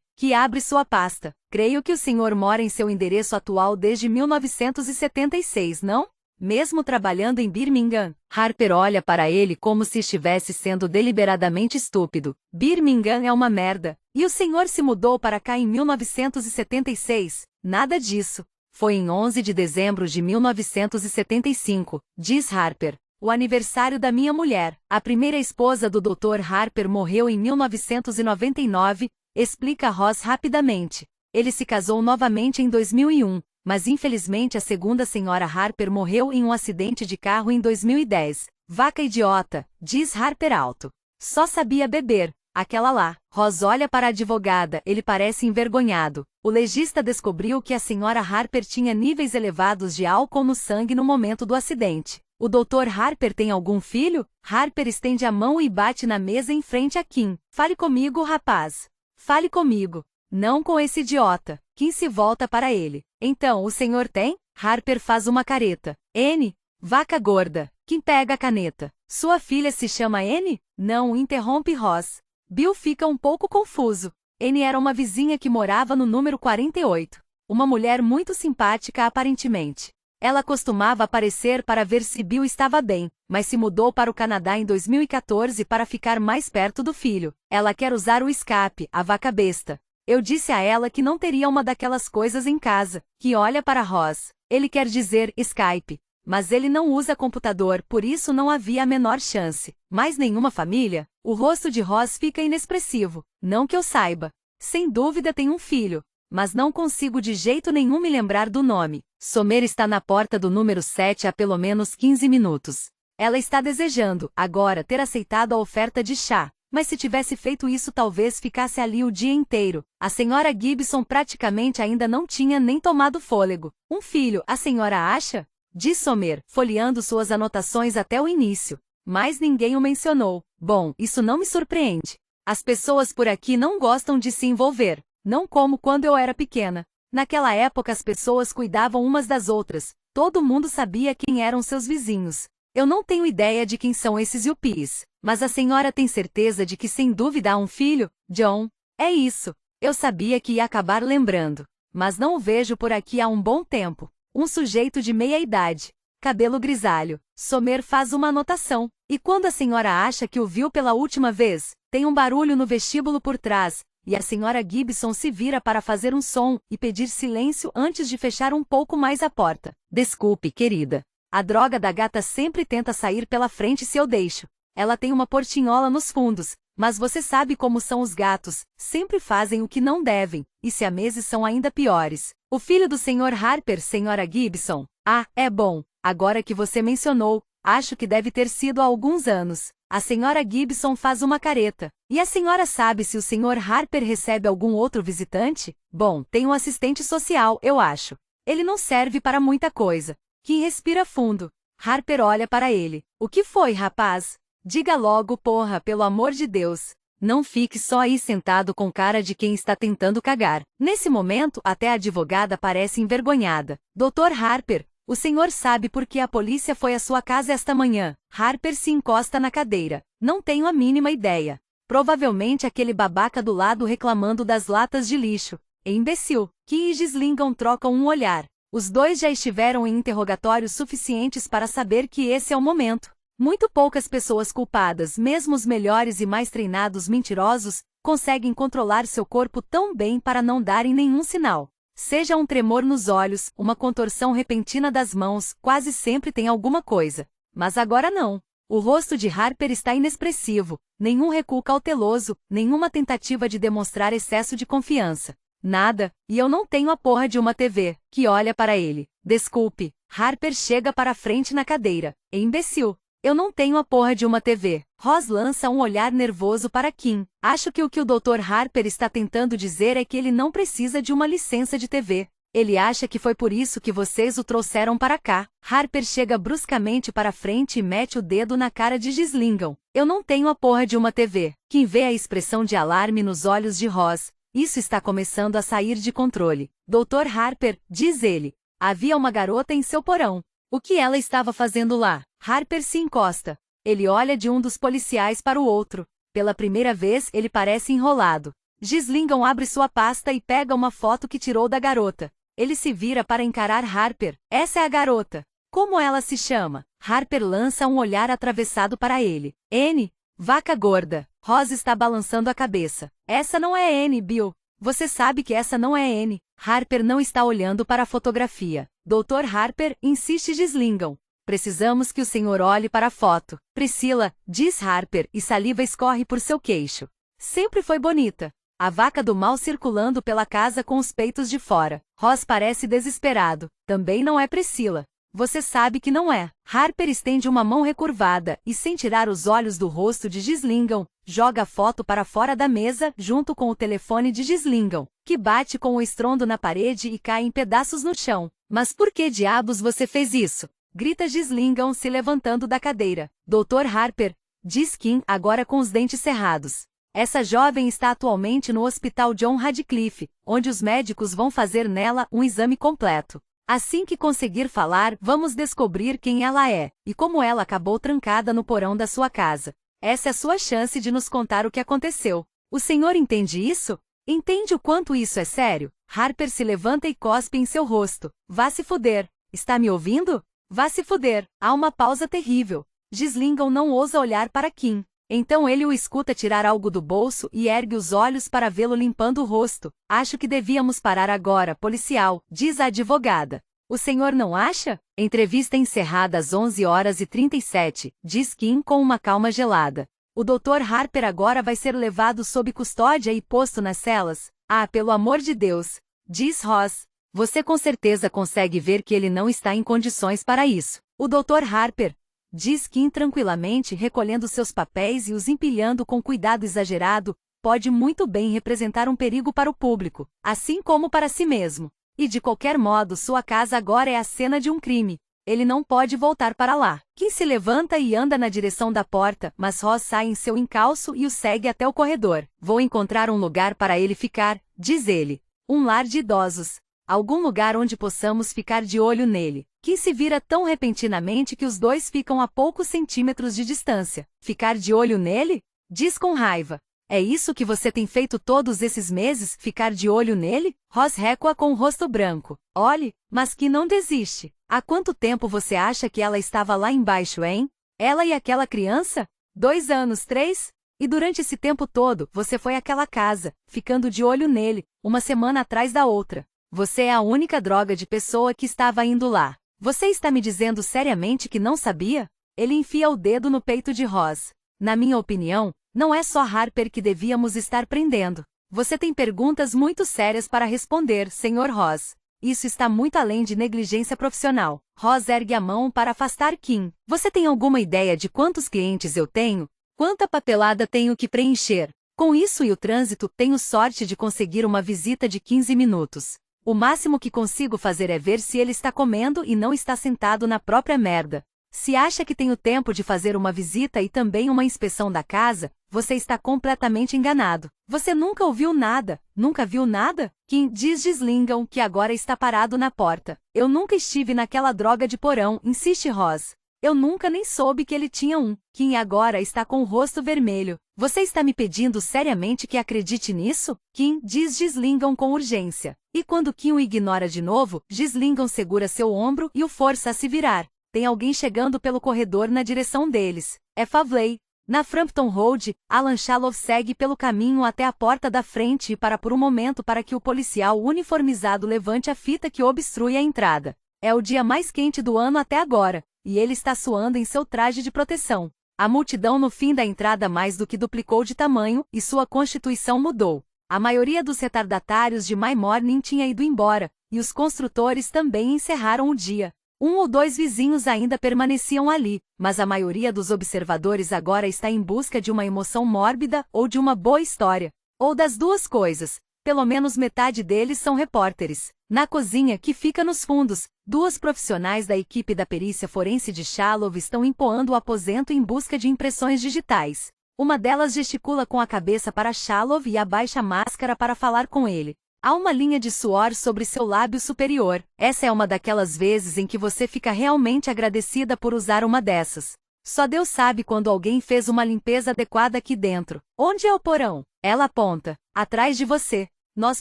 Que abre sua pasta. Creio que o senhor mora em seu endereço atual desde 1976, não? Mesmo trabalhando em Birmingham, Harper olha para ele como se estivesse sendo deliberadamente estúpido. Birmingham é uma merda. E o senhor se mudou para cá em 1976? Nada disso. Foi em 11 de dezembro de 1975, diz Harper. O aniversário da minha mulher. A primeira esposa do Dr. Harper morreu em 1999, explica Ross rapidamente. Ele se casou novamente em 2001. Mas infelizmente a segunda senhora Harper morreu em um acidente de carro em 2010. Vaca idiota, diz Harper alto. Só sabia beber. Aquela lá. Ross olha para a advogada, ele parece envergonhado. O legista descobriu que a senhora Harper tinha níveis elevados de álcool no sangue no momento do acidente. O Dr. Harper tem algum filho? Harper estende a mão e bate na mesa em frente a Kim. Fale comigo, rapaz. Fale comigo. Não com esse idiota. Kim se volta para ele. Então, o senhor tem? Harper faz uma careta. N? Vaca gorda. Kim pega a caneta. Sua filha se chama N? Não, interrompe Ross. Bill fica um pouco confuso. N era uma vizinha que morava no número 48. Uma mulher muito simpática aparentemente. Ela costumava aparecer para ver se Bill estava bem, mas se mudou para o Canadá em 2014 para ficar mais perto do filho. Ela quer usar o escape, a vaca besta. Eu disse a ela que não teria uma daquelas coisas em casa, que olha para Ross. Ele quer dizer Skype. Mas ele não usa computador, por isso não havia a menor chance. Mais nenhuma família? O rosto de Ross fica inexpressivo. Não que eu saiba. Sem dúvida tem um filho. Mas não consigo de jeito nenhum me lembrar do nome. Somer está na porta do número 7 há pelo menos 15 minutos. Ela está desejando, agora, ter aceitado a oferta de chá. Mas se tivesse feito isso talvez ficasse ali o dia inteiro. A senhora Gibson praticamente ainda não tinha nem tomado fôlego. Um filho, a senhora acha? Diz Somer, folheando suas anotações até o início. Mas ninguém o mencionou. Bom, isso não me surpreende. As pessoas por aqui não gostam de se envolver. Não como quando eu era pequena. Naquela época as pessoas cuidavam umas das outras. Todo mundo sabia quem eram seus vizinhos. Eu não tenho ideia de quem são esses yuppies. Mas a senhora tem certeza de que sem dúvida há um filho, John? É isso. Eu sabia que ia acabar lembrando. Mas não o vejo por aqui há um bom tempo. Um sujeito de meia idade. Cabelo grisalho. Somer faz uma anotação. E quando a senhora acha que o viu pela última vez? Tem um barulho no vestíbulo por trás. E a senhora Gibson se vira para fazer um som e pedir silêncio antes de fechar um pouco mais a porta. Desculpe, querida. A droga da gata sempre tenta sair pela frente se eu deixo. Ela tem uma portinhola nos fundos, mas você sabe como são os gatos, sempre fazem o que não devem, e siameses são ainda piores. O filho do Sr. Harper, Sra. Gibson. Ah, é bom. Agora que você mencionou, acho que deve ter sido há alguns anos. A Sra. Gibson faz uma careta. E a senhora sabe se o Sr. Harper recebe algum outro visitante? Bom, tem um assistente social, eu acho. Ele não serve para muita coisa. Kim respira fundo. Harper olha para ele. O que foi, rapaz? Diga logo, porra, pelo amor de Deus. Não fique só aí sentado com cara de quem está tentando cagar. Nesse momento, até a advogada parece envergonhada. Dr. Harper, o senhor sabe por que a polícia foi à sua casa esta manhã? Harper se encosta na cadeira. Não tenho a mínima ideia. Provavelmente aquele babaca do lado reclamando das latas de lixo. Imbecil. Kim e Gillingham trocam um olhar. Os dois já estiveram em interrogatórios suficientes para saber que esse é o momento. Muito poucas pessoas culpadas, mesmo os melhores e mais treinados mentirosos, conseguem controlar seu corpo tão bem para não darem nenhum sinal. Seja um tremor nos olhos, uma contorção repentina das mãos, quase sempre tem alguma coisa. Mas agora não. O rosto de Harper está inexpressivo, nenhum recuo cauteloso, nenhuma tentativa de demonstrar excesso de confiança. Nada, e eu não tenho a porra de uma TV, que olha para ele. Desculpe, Harper chega para a frente na cadeira. Imbecil. Eu não tenho a porra de uma TV. Ross lança um olhar nervoso para Kim. Acho que o Dr. Harper está tentando dizer é que ele não precisa de uma licença de TV. Ele acha que foi por isso que vocês o trouxeram para cá. Harper chega bruscamente para frente e mete o dedo na cara de Gizlingham. Eu não tenho a porra de uma TV. Kim vê a expressão de alarme nos olhos de Ross. Isso está começando a sair de controle. Dr. Harper, diz ele. Havia uma garota em seu porão. O que ela estava fazendo lá? Harper se encosta. Ele olha de um dos policiais para o outro. Pela primeira vez ele parece enrolado. Gizlingham abre sua pasta e pega uma foto que tirou da garota. Ele se vira para encarar Harper. Essa é a garota. Como ela se chama? Harper lança um olhar atravessado para ele. Anne, vaca gorda. Ross está balançando a cabeça. Essa não é Anne, Bill. Você sabe que essa não é Anne. Harper não está olhando para a fotografia. Dr. Harper, insiste Gizlingham. Precisamos que o senhor olhe para a foto. Priscila, diz Harper, e saliva escorre por seu queixo. Sempre foi bonita. A vaca do mal circulando pela casa com os peitos de fora. Ross parece desesperado. Também não é Priscila. Você sabe que não é. Harper estende uma mão recurvada e, sem tirar os olhos do rosto de Gizlingham, joga a foto para fora da mesa junto com o telefone de Gizlingham, que bate com o estrondo na parede e cai em pedaços no chão. Mas por que diabos você fez isso? Grita Gizlingham se levantando da cadeira. Dr. Harper, diz Kim agora com os dentes cerrados. Essa jovem está atualmente no Hospital John Radcliffe, onde os médicos vão fazer nela um exame completo. Assim que conseguir falar, vamos descobrir quem ela é, e como ela acabou trancada no porão da sua casa. Essa é a sua chance de nos contar o que aconteceu. O senhor entende isso? Entende o quanto isso é sério? Harper se levanta e cospe em seu rosto. Vá se fuder. Está me ouvindo? Vá se fuder. Há uma pausa terrível. Gizlingham não ousa olhar para Kim. Então ele o escuta tirar algo do bolso e ergue os olhos para vê-lo limpando o rosto. Acho que devíamos parar agora, policial, diz a advogada. O senhor não acha? Entrevista encerrada às 11h37, diz Kim com uma calma gelada. O Dr. Harper agora vai ser levado sob custódia e posto nas celas? Ah, pelo amor de Deus, diz Ross. Você com certeza consegue ver que ele não está em condições para isso. O Dr. Harper, diz Kim tranquilamente recolhendo seus papéis e os empilhando com cuidado exagerado, pode muito bem representar um perigo para o público, assim como para si mesmo. E de qualquer modo sua casa agora é a cena de um crime. Ele não pode voltar para lá. Kim se levanta e anda na direção da porta, mas Ross sai em seu encalço e o segue até o corredor. Vou encontrar um lugar para ele ficar, diz ele. Um lar de idosos. Algum lugar onde possamos ficar de olho nele. Kim se vira tão repentinamente que os dois ficam a poucos centímetros de distância. Ficar de olho nele? Diz com raiva. É isso que você tem feito todos esses meses, ficar de olho nele? Ross recua com o rosto branco. Olhe, mas que não desiste. Há quanto tempo você acha que ela estava lá embaixo, hein? Ela e aquela criança? 2 anos, 3? E durante esse tempo todo, você foi àquela casa, ficando de olho nele, uma semana atrás da outra. Você é a única droga de pessoa que estava indo lá. Você está me dizendo seriamente que não sabia? Ele enfia o dedo no peito de Ross. Na minha opinião, não é só Harper que devíamos estar prendendo. Você tem perguntas muito sérias para responder, Sr. Ross. Isso está muito além de negligência profissional. Ross ergue a mão para afastar Kim. Você tem alguma ideia de quantos clientes eu tenho? Quanta papelada tenho que preencher? Com isso e o trânsito, tenho sorte de conseguir uma visita de 15 minutos. O máximo que consigo fazer é ver se ele está comendo e não está sentado na própria merda. Se acha que tenho tempo de fazer uma visita e também uma inspeção da casa, você está completamente enganado. Você nunca ouviu nada, nunca viu nada? Kim, diz Gizlingham, que agora está parado na porta. Eu nunca estive naquela droga de porão, insiste Ross. Eu nunca nem soube que ele tinha um. Kim agora está com o rosto vermelho. Você está me pedindo seriamente que acredite nisso? Kim, diz Gizlingham com urgência. E quando Kim o ignora de novo, Gizlingham segura seu ombro e o força a se virar. Tem alguém chegando pelo corredor na direção deles. É Favley. Na Frampton Road, Alan Shallow segue pelo caminho até a porta da frente e para por um momento para que o policial uniformizado levante a fita que obstrui a entrada. É o dia mais quente do ano até agora, e ele está suando em seu traje de proteção. A multidão no fim da entrada mais do que duplicou de tamanho, e sua constituição mudou. A maioria dos retardatários de My Morning tinha ido embora, e os construtores também encerraram o dia. Um ou dois vizinhos ainda permaneciam ali, mas a maioria dos observadores agora está em busca de uma emoção mórbida ou de uma boa história. Ou das duas coisas. Pelo menos metade deles são repórteres. Na cozinha, que fica nos fundos, duas profissionais da equipe da perícia forense de Shalhoub estão empoando o aposento em busca de impressões digitais. Uma delas gesticula com a cabeça para Shalhoub e abaixa a máscara para falar com ele. Há uma linha de suor sobre seu lábio superior. Essa é uma daquelas vezes em que você fica realmente agradecida por usar uma dessas. Só Deus sabe quando alguém fez uma limpeza adequada aqui dentro. Onde é o porão? Ela aponta. Atrás de você. Nós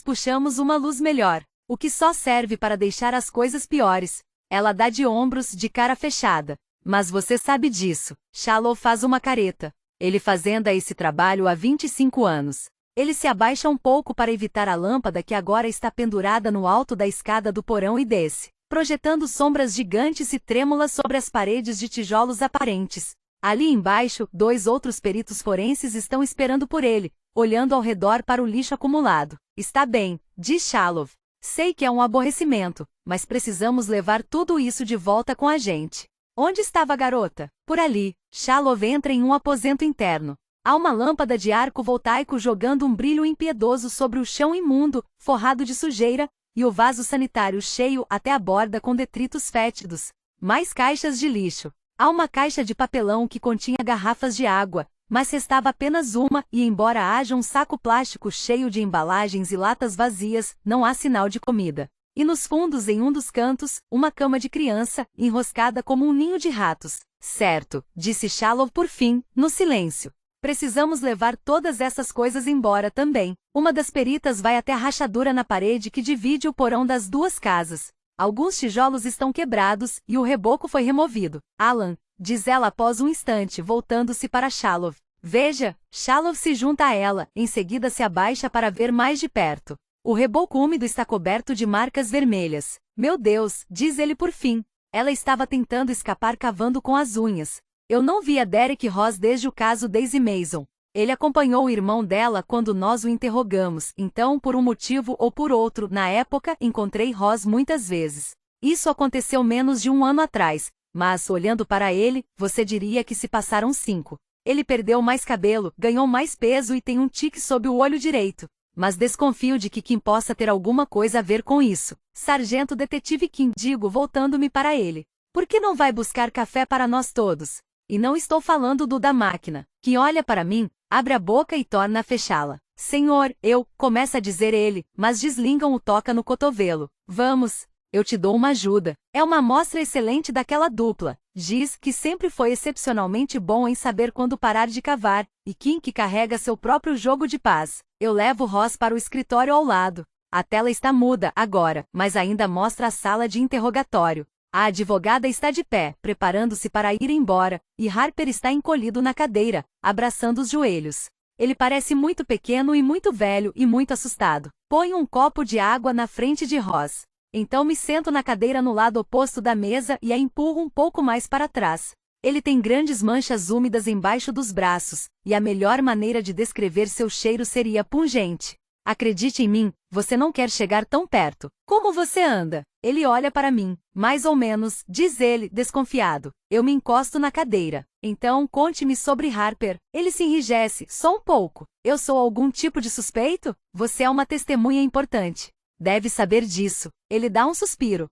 puxamos uma luz melhor, o que só serve para deixar as coisas piores. Ela dá de ombros, de cara fechada. Mas você sabe disso. Shalhoub faz uma careta. Ele fazendo esse trabalho há 25 anos. Ele se abaixa um pouco para evitar a lâmpada que agora está pendurada no alto da escada do porão e desce, projetando sombras gigantes e trêmulas sobre as paredes de tijolos aparentes. Ali embaixo, dois outros peritos forenses estão esperando por ele, olhando ao redor para o lixo acumulado. Está bem, diz Shalhoub. Sei que é um aborrecimento, mas precisamos levar tudo isso de volta com a gente. Onde estava a garota? Por ali. Shalhoub entra em um aposento interno. Há uma lâmpada de arco voltaico jogando um brilho impiedoso sobre o chão imundo, forrado de sujeira, e o vaso sanitário cheio até a borda com detritos fétidos. Mais caixas de lixo. Há uma caixa de papelão que continha garrafas de água, mas restava apenas uma e, embora haja um saco plástico cheio de embalagens e latas vazias, não há sinal de comida. E nos fundos, em um dos cantos, uma cama de criança, enroscada como um ninho de ratos. Certo, disse Shalhoub por fim, no silêncio. Precisamos levar todas essas coisas embora também. Uma das peritas vai até a rachadura na parede que divide o porão das duas casas. Alguns tijolos estão quebrados e o reboco foi removido. Alan, diz ela após um instante, voltando-se para Shalhoub. Veja, Shalhoub se junta a ela, em seguida se abaixa para ver mais de perto. O reboco úmido está coberto de marcas vermelhas. Meu Deus, diz ele por fim. Ela estava tentando escapar cavando com as unhas. Eu não via Derek Ross desde o caso Daisy Mason. Ele acompanhou o irmão dela quando nós o interrogamos, então por um motivo ou por outro, na época, encontrei Ross muitas vezes. Isso aconteceu menos de um ano atrás, mas, olhando para ele, você diria que se passaram 5. Ele perdeu mais cabelo, ganhou mais peso e tem um tique sob o olho direito. Mas desconfio de que Kim possa ter alguma coisa a ver com isso. Sargento Detetive Kim, digo voltando-me para ele. Por que não vai buscar café para nós todos? E não estou falando do da máquina, que olha para mim, abre a boca e torna a fechá-la. Senhor, começa a dizer ele, mas deslingam o toca no cotovelo. Vamos, eu te dou uma ajuda. É uma amostra excelente daquela dupla. Diz que sempre foi excepcionalmente bom em saber quando parar de cavar, e Kim que carrega seu próprio jogo de paz. Eu levo Ross para o escritório ao lado. A tela está muda agora, mas ainda mostra a sala de interrogatório. A advogada está de pé, preparando-se para ir embora, e Harper está encolhido na cadeira, abraçando os joelhos. Ele parece muito pequeno e muito velho e muito assustado. Ponho um copo de água na frente de Ross. Então me sento na cadeira no lado oposto da mesa e a empurro um pouco mais para trás. Ele tem grandes manchas úmidas embaixo dos braços, e a melhor maneira de descrever seu cheiro seria pungente. Acredite em mim, você não quer chegar tão perto. Como você anda? Ele olha para mim. Mais ou menos, diz ele, desconfiado. Eu me encosto na cadeira. Então, conte-me sobre Harper. Ele se enrijece, só um pouco. Eu sou algum tipo de suspeito? Você é uma testemunha importante. Deve saber disso. Ele dá um suspiro.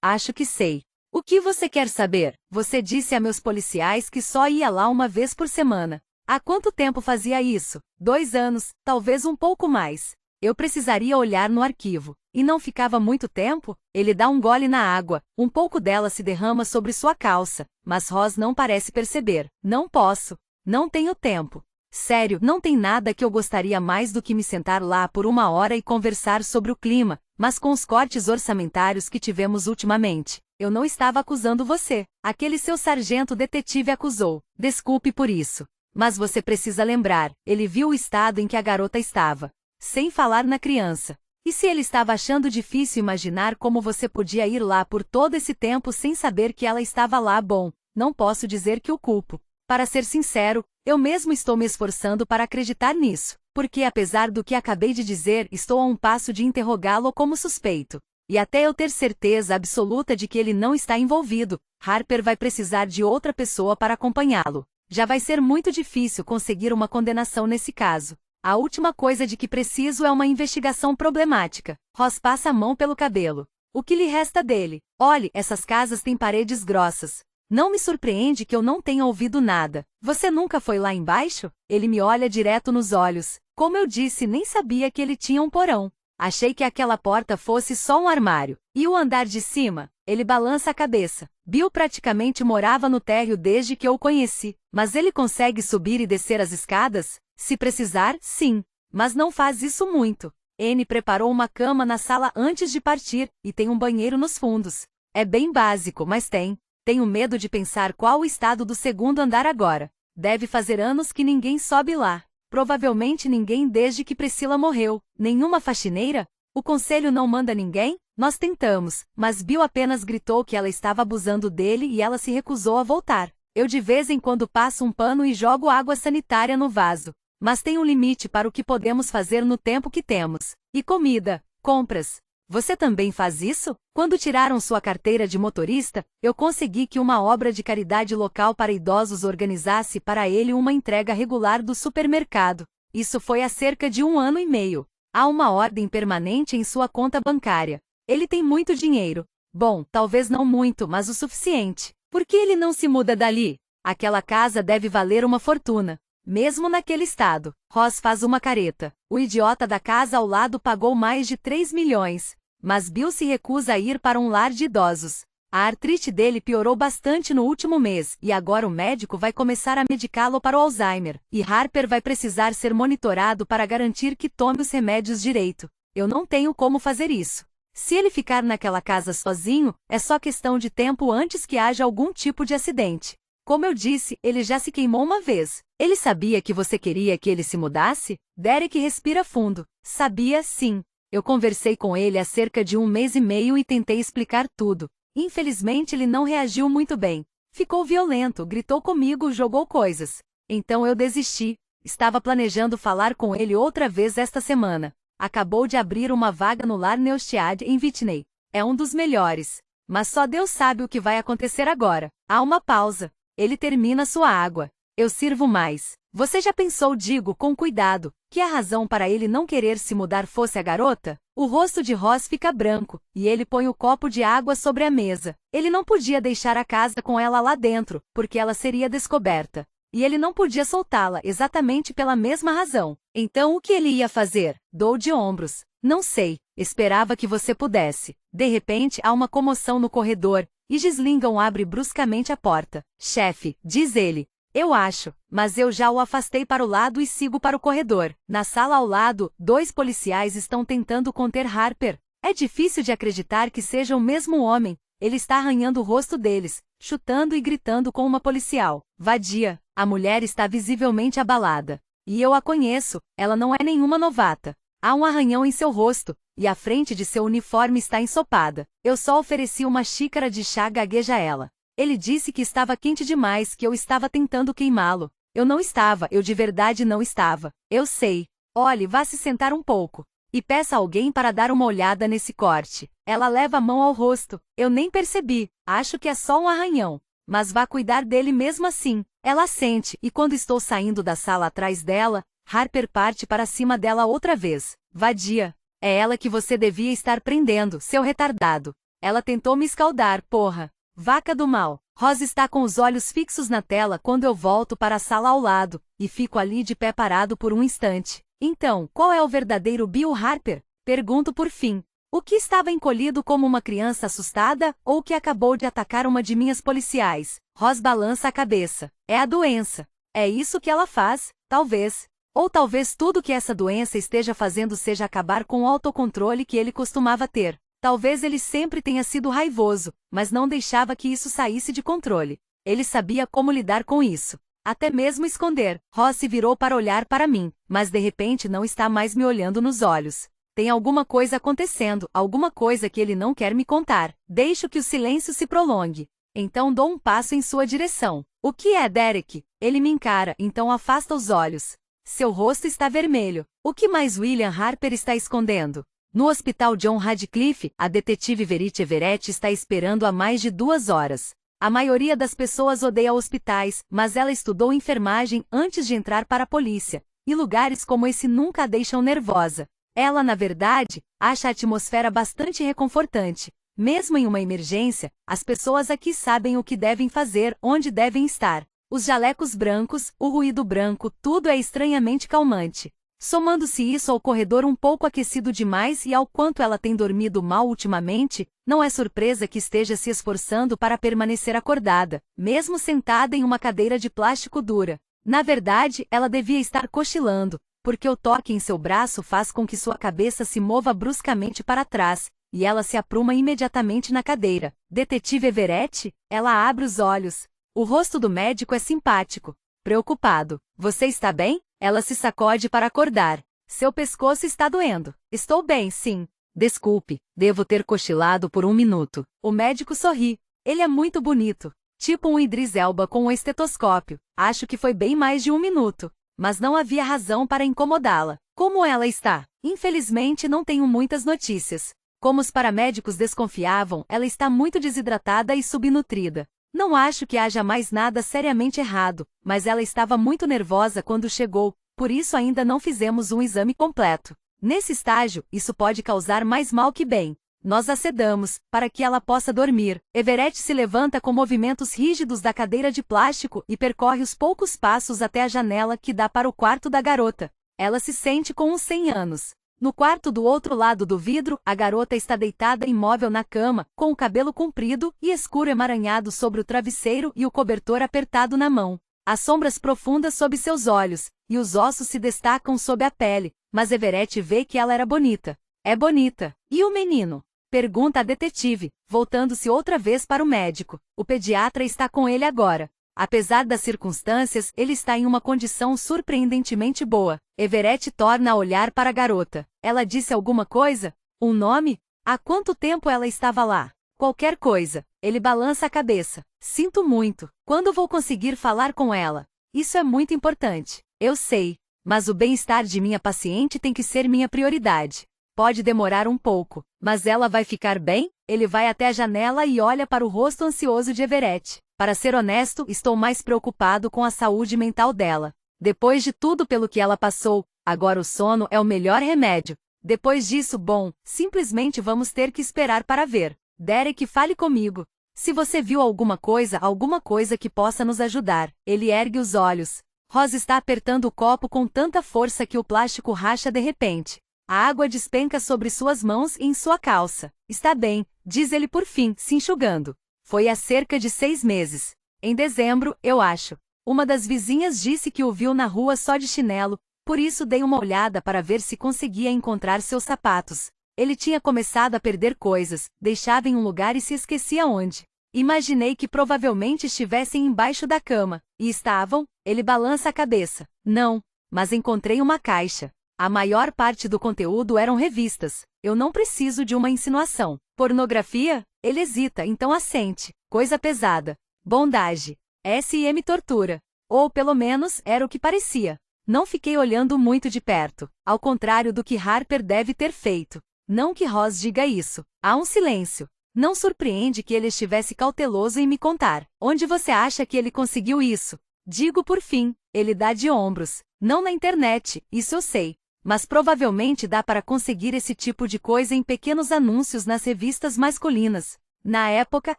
Acho que sei. O que você quer saber? Você disse a meus policiais que só ia lá uma vez por semana. Há quanto tempo fazia isso? 2 anos, talvez um pouco mais. Eu precisaria olhar no arquivo. E não ficava muito tempo? Ele dá um gole na água, um pouco dela se derrama sobre sua calça, mas Ross não parece perceber. Não posso. Não tenho tempo. Sério, não tem nada que eu gostaria mais do que me sentar lá por 1 hora e conversar sobre o clima, mas com os cortes orçamentários que tivemos ultimamente. Eu não estava acusando você. Aquele seu sargento detetive acusou. Desculpe por isso. Mas você precisa lembrar, ele viu o estado em que a garota estava. Sem falar na criança. E se ele estava achando difícil imaginar como você podia ir lá por todo esse tempo sem saber que ela estava lá, bom, não posso dizer que o culpo. Para ser sincero, eu mesmo estou me esforçando para acreditar nisso, porque apesar do que acabei de dizer, estou a um passo de interrogá-lo como suspeito. E até eu ter certeza absoluta de que ele não está envolvido, Harper vai precisar de outra pessoa para acompanhá-lo. Já vai ser muito difícil conseguir uma condenação nesse caso. A última coisa de que preciso é uma investigação problemática. Ross passa a mão pelo cabelo. O que lhe resta dele? Olhe, essas casas têm paredes grossas. Não me surpreende que eu não tenha ouvido nada. Você nunca foi lá embaixo? Ele me olha direto nos olhos. Como eu disse, nem sabia que ele tinha um porão. Achei que aquela porta fosse só um armário. E o andar de cima? Ele balança a cabeça. Bill praticamente morava no térreo desde que eu o conheci. Mas ele consegue subir e descer as escadas? Se precisar, sim. Mas não faz isso muito. Anne preparou uma cama na sala antes de partir, e tem um banheiro nos fundos. É bem básico, mas tem. Tenho medo de pensar qual o estado do segundo andar agora. Deve fazer anos que ninguém sobe lá. Provavelmente ninguém desde que Priscila morreu. Nenhuma faxineira? O conselho não manda ninguém? Nós tentamos, mas Bill apenas gritou que ela estava abusando dele e ela se recusou a voltar. Eu de vez em quando passo um pano e jogo água sanitária no vaso. Mas tem um limite para o que podemos fazer no tempo que temos. E comida, compras. Você também faz isso? Quando tiraram sua carteira de motorista, eu consegui que uma obra de caridade local para idosos organizasse para ele uma entrega regular do supermercado. Isso foi há cerca de 1 ano e meio. Há uma ordem permanente em sua conta bancária. Ele tem muito dinheiro. Bom, talvez não muito, mas o suficiente. Por que ele não se muda dali? Aquela casa deve valer uma fortuna. Mesmo naquele estado, Ross faz uma careta. O idiota da casa ao lado pagou mais de 3 milhões. Mas Bill se recusa a ir para um lar de idosos. A artrite dele piorou bastante no último mês, e agora o médico vai começar a medicá-lo para o Alzheimer. E Harper vai precisar ser monitorado para garantir que tome os remédios direito. Eu não tenho como fazer isso. Se ele ficar naquela casa sozinho, é só questão de tempo antes que haja algum tipo de acidente. Como eu disse, ele já se queimou uma vez. Ele sabia que você queria que ele se mudasse? Derek respira fundo. Sabia, sim. Eu conversei com ele há cerca de 1 mês e meio e tentei explicar tudo. Infelizmente ele não reagiu muito bem. Ficou violento, gritou comigo, jogou coisas. Então eu desisti. Estava planejando falar com ele outra vez esta semana. Acabou de abrir uma vaga no lar Neustadt em Whitney. É um dos melhores. Mas só Deus sabe o que vai acontecer agora. Há uma pausa. Ele termina sua água. Eu sirvo mais. Você já pensou, digo com cuidado, que a razão para ele não querer se mudar fosse a garota? O rosto de Ross fica branco, e ele põe o copo de água sobre a mesa. Ele não podia deixar a casa com ela lá dentro, porque ela seria descoberta. E ele não podia soltá-la exatamente pela mesma razão. Então o que ele ia fazer? Dou de ombros. Não sei. Esperava que você pudesse. De repente há uma comoção no corredor, e Ghislaine abre bruscamente a porta. Chefe, diz ele. Eu acho, mas eu já o afastei para o lado e sigo para o corredor. Na sala ao lado, 2 policiais estão tentando conter Harper. É difícil de acreditar que seja o mesmo homem. Ele está arranhando o rosto deles, chutando e gritando com uma policial. Vadia. A mulher está visivelmente abalada. E eu a conheço, ela não é nenhuma novata. Há um arranhão em seu rosto, e a frente de seu uniforme está ensopada. Eu só ofereci uma xícara de chá, gagueja ela. Ele disse que estava quente demais, que eu estava tentando queimá-lo. Eu não estava, eu de verdade não estava. Eu sei. Olhe, vá se sentar um pouco. E peça a alguém para dar uma olhada nesse corte. Ela leva a mão ao rosto. Eu nem percebi. Acho que é só um arranhão. Mas vá cuidar dele mesmo assim. Ela sente, e quando estou saindo da sala atrás dela, Harper parte para cima dela outra vez. Vadia. É ela que você devia estar prendendo, seu retardado. Ela tentou me escaldar, porra. Vaca do mal. Ross está com os olhos fixos na tela quando eu volto para a sala ao lado, e fico ali de pé parado por um instante. Então, qual é o verdadeiro Bill Harper? Pergunto por fim. O que estava encolhido como uma criança assustada, ou que acabou de atacar uma de minhas policiais? Ross balança a cabeça. É a doença. É isso que ela faz? Talvez. Ou talvez tudo que essa doença esteja fazendo seja acabar com o autocontrole que ele costumava ter. Talvez ele sempre tenha sido raivoso, mas não deixava que isso saísse de controle. Ele sabia como lidar com isso. Até mesmo esconder. Ross se virou para olhar para mim, mas de repente não está mais me olhando nos olhos. Tem alguma coisa acontecendo, alguma coisa que ele não quer me contar. Deixo que o silêncio se prolongue. Então dou um passo em sua direção. O que é, Derek? Ele me encara, então afasta os olhos. Seu rosto está vermelho. O que mais William Harper está escondendo? No Hospital John Radcliffe, a detetive Verity Everett está esperando há mais de 2 horas. A maioria das pessoas odeia hospitais, mas ela estudou enfermagem antes de entrar para a polícia, e lugares como esse nunca a deixam nervosa. Ela, na verdade, acha a atmosfera bastante reconfortante. Mesmo em uma emergência, as pessoas aqui sabem o que devem fazer, onde devem estar. Os jalecos brancos, o ruído branco, tudo é estranhamente calmante. Somando-se isso ao corredor um pouco aquecido demais e ao quanto ela tem dormido mal ultimamente, não é surpresa que esteja se esforçando para permanecer acordada, mesmo sentada em uma cadeira de plástico dura. Na verdade, ela devia estar cochilando, porque o toque em seu braço faz com que sua cabeça se mova bruscamente para trás, e ela se apruma imediatamente na cadeira. Detetive Everett? Ela abre os olhos. O rosto do médico é simpático. Preocupado. Você está bem? Ela se sacode para acordar. Seu pescoço está doendo. Estou bem, sim. Desculpe, devo ter cochilado por 1 minuto. O médico sorri. Ele é muito bonito. Tipo um Idris Elba com um estetoscópio. Acho que foi bem mais de 1 minuto. Mas não havia razão para incomodá-la. Como ela está? Infelizmente não tenho muitas notícias. Como os paramédicos desconfiavam, ela está muito desidratada e subnutrida. Não acho que haja mais nada seriamente errado, mas ela estava muito nervosa quando chegou, por isso ainda não fizemos um exame completo. Nesse estágio, isso pode causar mais mal que bem. Nós a sedamos, para que ela possa dormir. Everett se levanta com movimentos rígidos da cadeira de plástico e percorre os poucos passos até a janela que dá para o quarto da garota. Ela se sente com uns 100 anos. No quarto do outro lado do vidro, a garota está deitada imóvel na cama, com o cabelo comprido e escuro emaranhado sobre o travesseiro e o cobertor apertado na mão. Há sombras profundas sob seus olhos, e os ossos se destacam sob a pele, mas Everett vê que ela era bonita. É bonita. E o menino? Pergunta a detetive, voltando-se outra vez para o médico. O pediatra está com ele agora. Apesar das circunstâncias, ele está em uma condição surpreendentemente boa. Everett torna a olhar para a garota. Ela disse alguma coisa? Um nome? Há quanto tempo ela estava lá? Qualquer coisa. Ele balança a cabeça. Sinto muito. Quando vou conseguir falar com ela? Isso é muito importante. Eu sei. Mas o bem-estar de minha paciente tem que ser minha prioridade. Pode demorar um pouco, mas ela vai ficar bem? Ele vai até a janela e olha para o rosto ansioso de Everett. Para ser honesto, estou mais preocupado com a saúde mental dela. Depois de tudo pelo que ela passou, agora o sono é o melhor remédio. Depois disso, bom, simplesmente vamos ter que esperar para ver. Derek, fale comigo. Se você viu alguma coisa que possa nos ajudar. Ele ergue os olhos. Ross está apertando o copo com tanta força que o plástico racha de repente. A água despenca sobre suas mãos e em sua calça. Está bem, diz ele por fim, se enxugando. Foi há cerca de 6 meses. Em dezembro, eu acho. Uma das vizinhas disse que o viu na rua só de chinelo, por isso dei uma olhada para ver se conseguia encontrar seus sapatos. Ele tinha começado a perder coisas, deixava em um lugar e se esquecia onde. Imaginei que provavelmente estivessem embaixo da cama. E estavam? Ele balança a cabeça. Não, mas encontrei uma caixa. A maior parte do conteúdo eram revistas. Eu não preciso de uma insinuação. Pornografia? Ele hesita, então assente. Coisa pesada. Bondage. S&M tortura. Ou pelo menos, era o que parecia. Não fiquei olhando muito de perto, ao contrário do que Harper deve ter feito. Não que Ross diga isso. Há um silêncio. Não surpreende que ele estivesse cauteloso em me contar. Onde você acha que ele conseguiu isso? Digo por fim. Ele dá de ombros. Não na internet, isso eu sei. Mas provavelmente dá para conseguir esse tipo de coisa em pequenos anúncios nas revistas masculinas. Na época,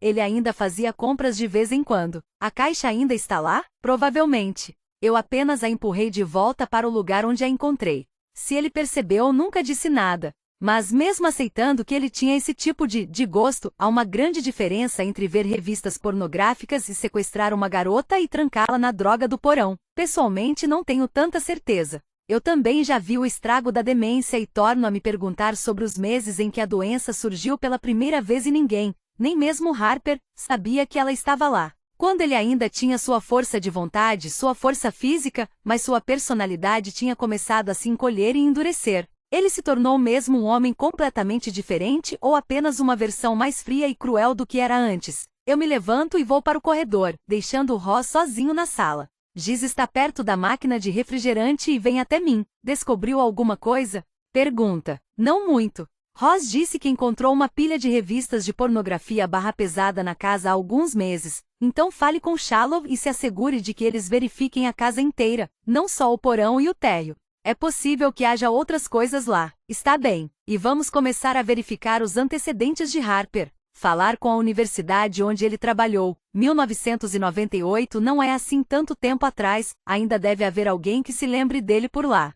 ele ainda fazia compras de vez em quando. A caixa ainda está lá? Provavelmente. Eu apenas a empurrei de volta para o lugar onde a encontrei. Se ele percebeu, nunca disse nada. Mas mesmo aceitando que ele tinha esse tipo de gosto, há uma grande diferença entre ver revistas pornográficas e sequestrar uma garota e trancá-la na droga do porão. Pessoalmente não tenho tanta certeza. Eu também já vi o estrago da demência e torno a me perguntar sobre os meses em que a doença surgiu pela primeira vez e ninguém, nem mesmo Harper, sabia que ela estava lá. Quando ele ainda tinha sua força de vontade, sua força física, mas sua personalidade tinha começado a se encolher e endurecer. Ele se tornou mesmo um homem completamente diferente ou apenas uma versão mais fria e cruel do que era antes? Eu me levanto e vou para o corredor, deixando o Ross sozinho na sala. Giz está perto da máquina de refrigerante e vem até mim. Descobriu alguma coisa? Pergunta. Não muito. Ross disse que encontrou uma pilha de revistas de pornografia barra pesada na casa há alguns meses, então fale com Shallow e se assegure de que eles verifiquem a casa inteira, não só o porão e o térreo. É possível que haja outras coisas lá. Está bem, e vamos começar a verificar os antecedentes de Harper. Falar com a universidade onde ele trabalhou. 1998 não é assim tanto tempo atrás, ainda deve haver alguém que se lembre dele por lá.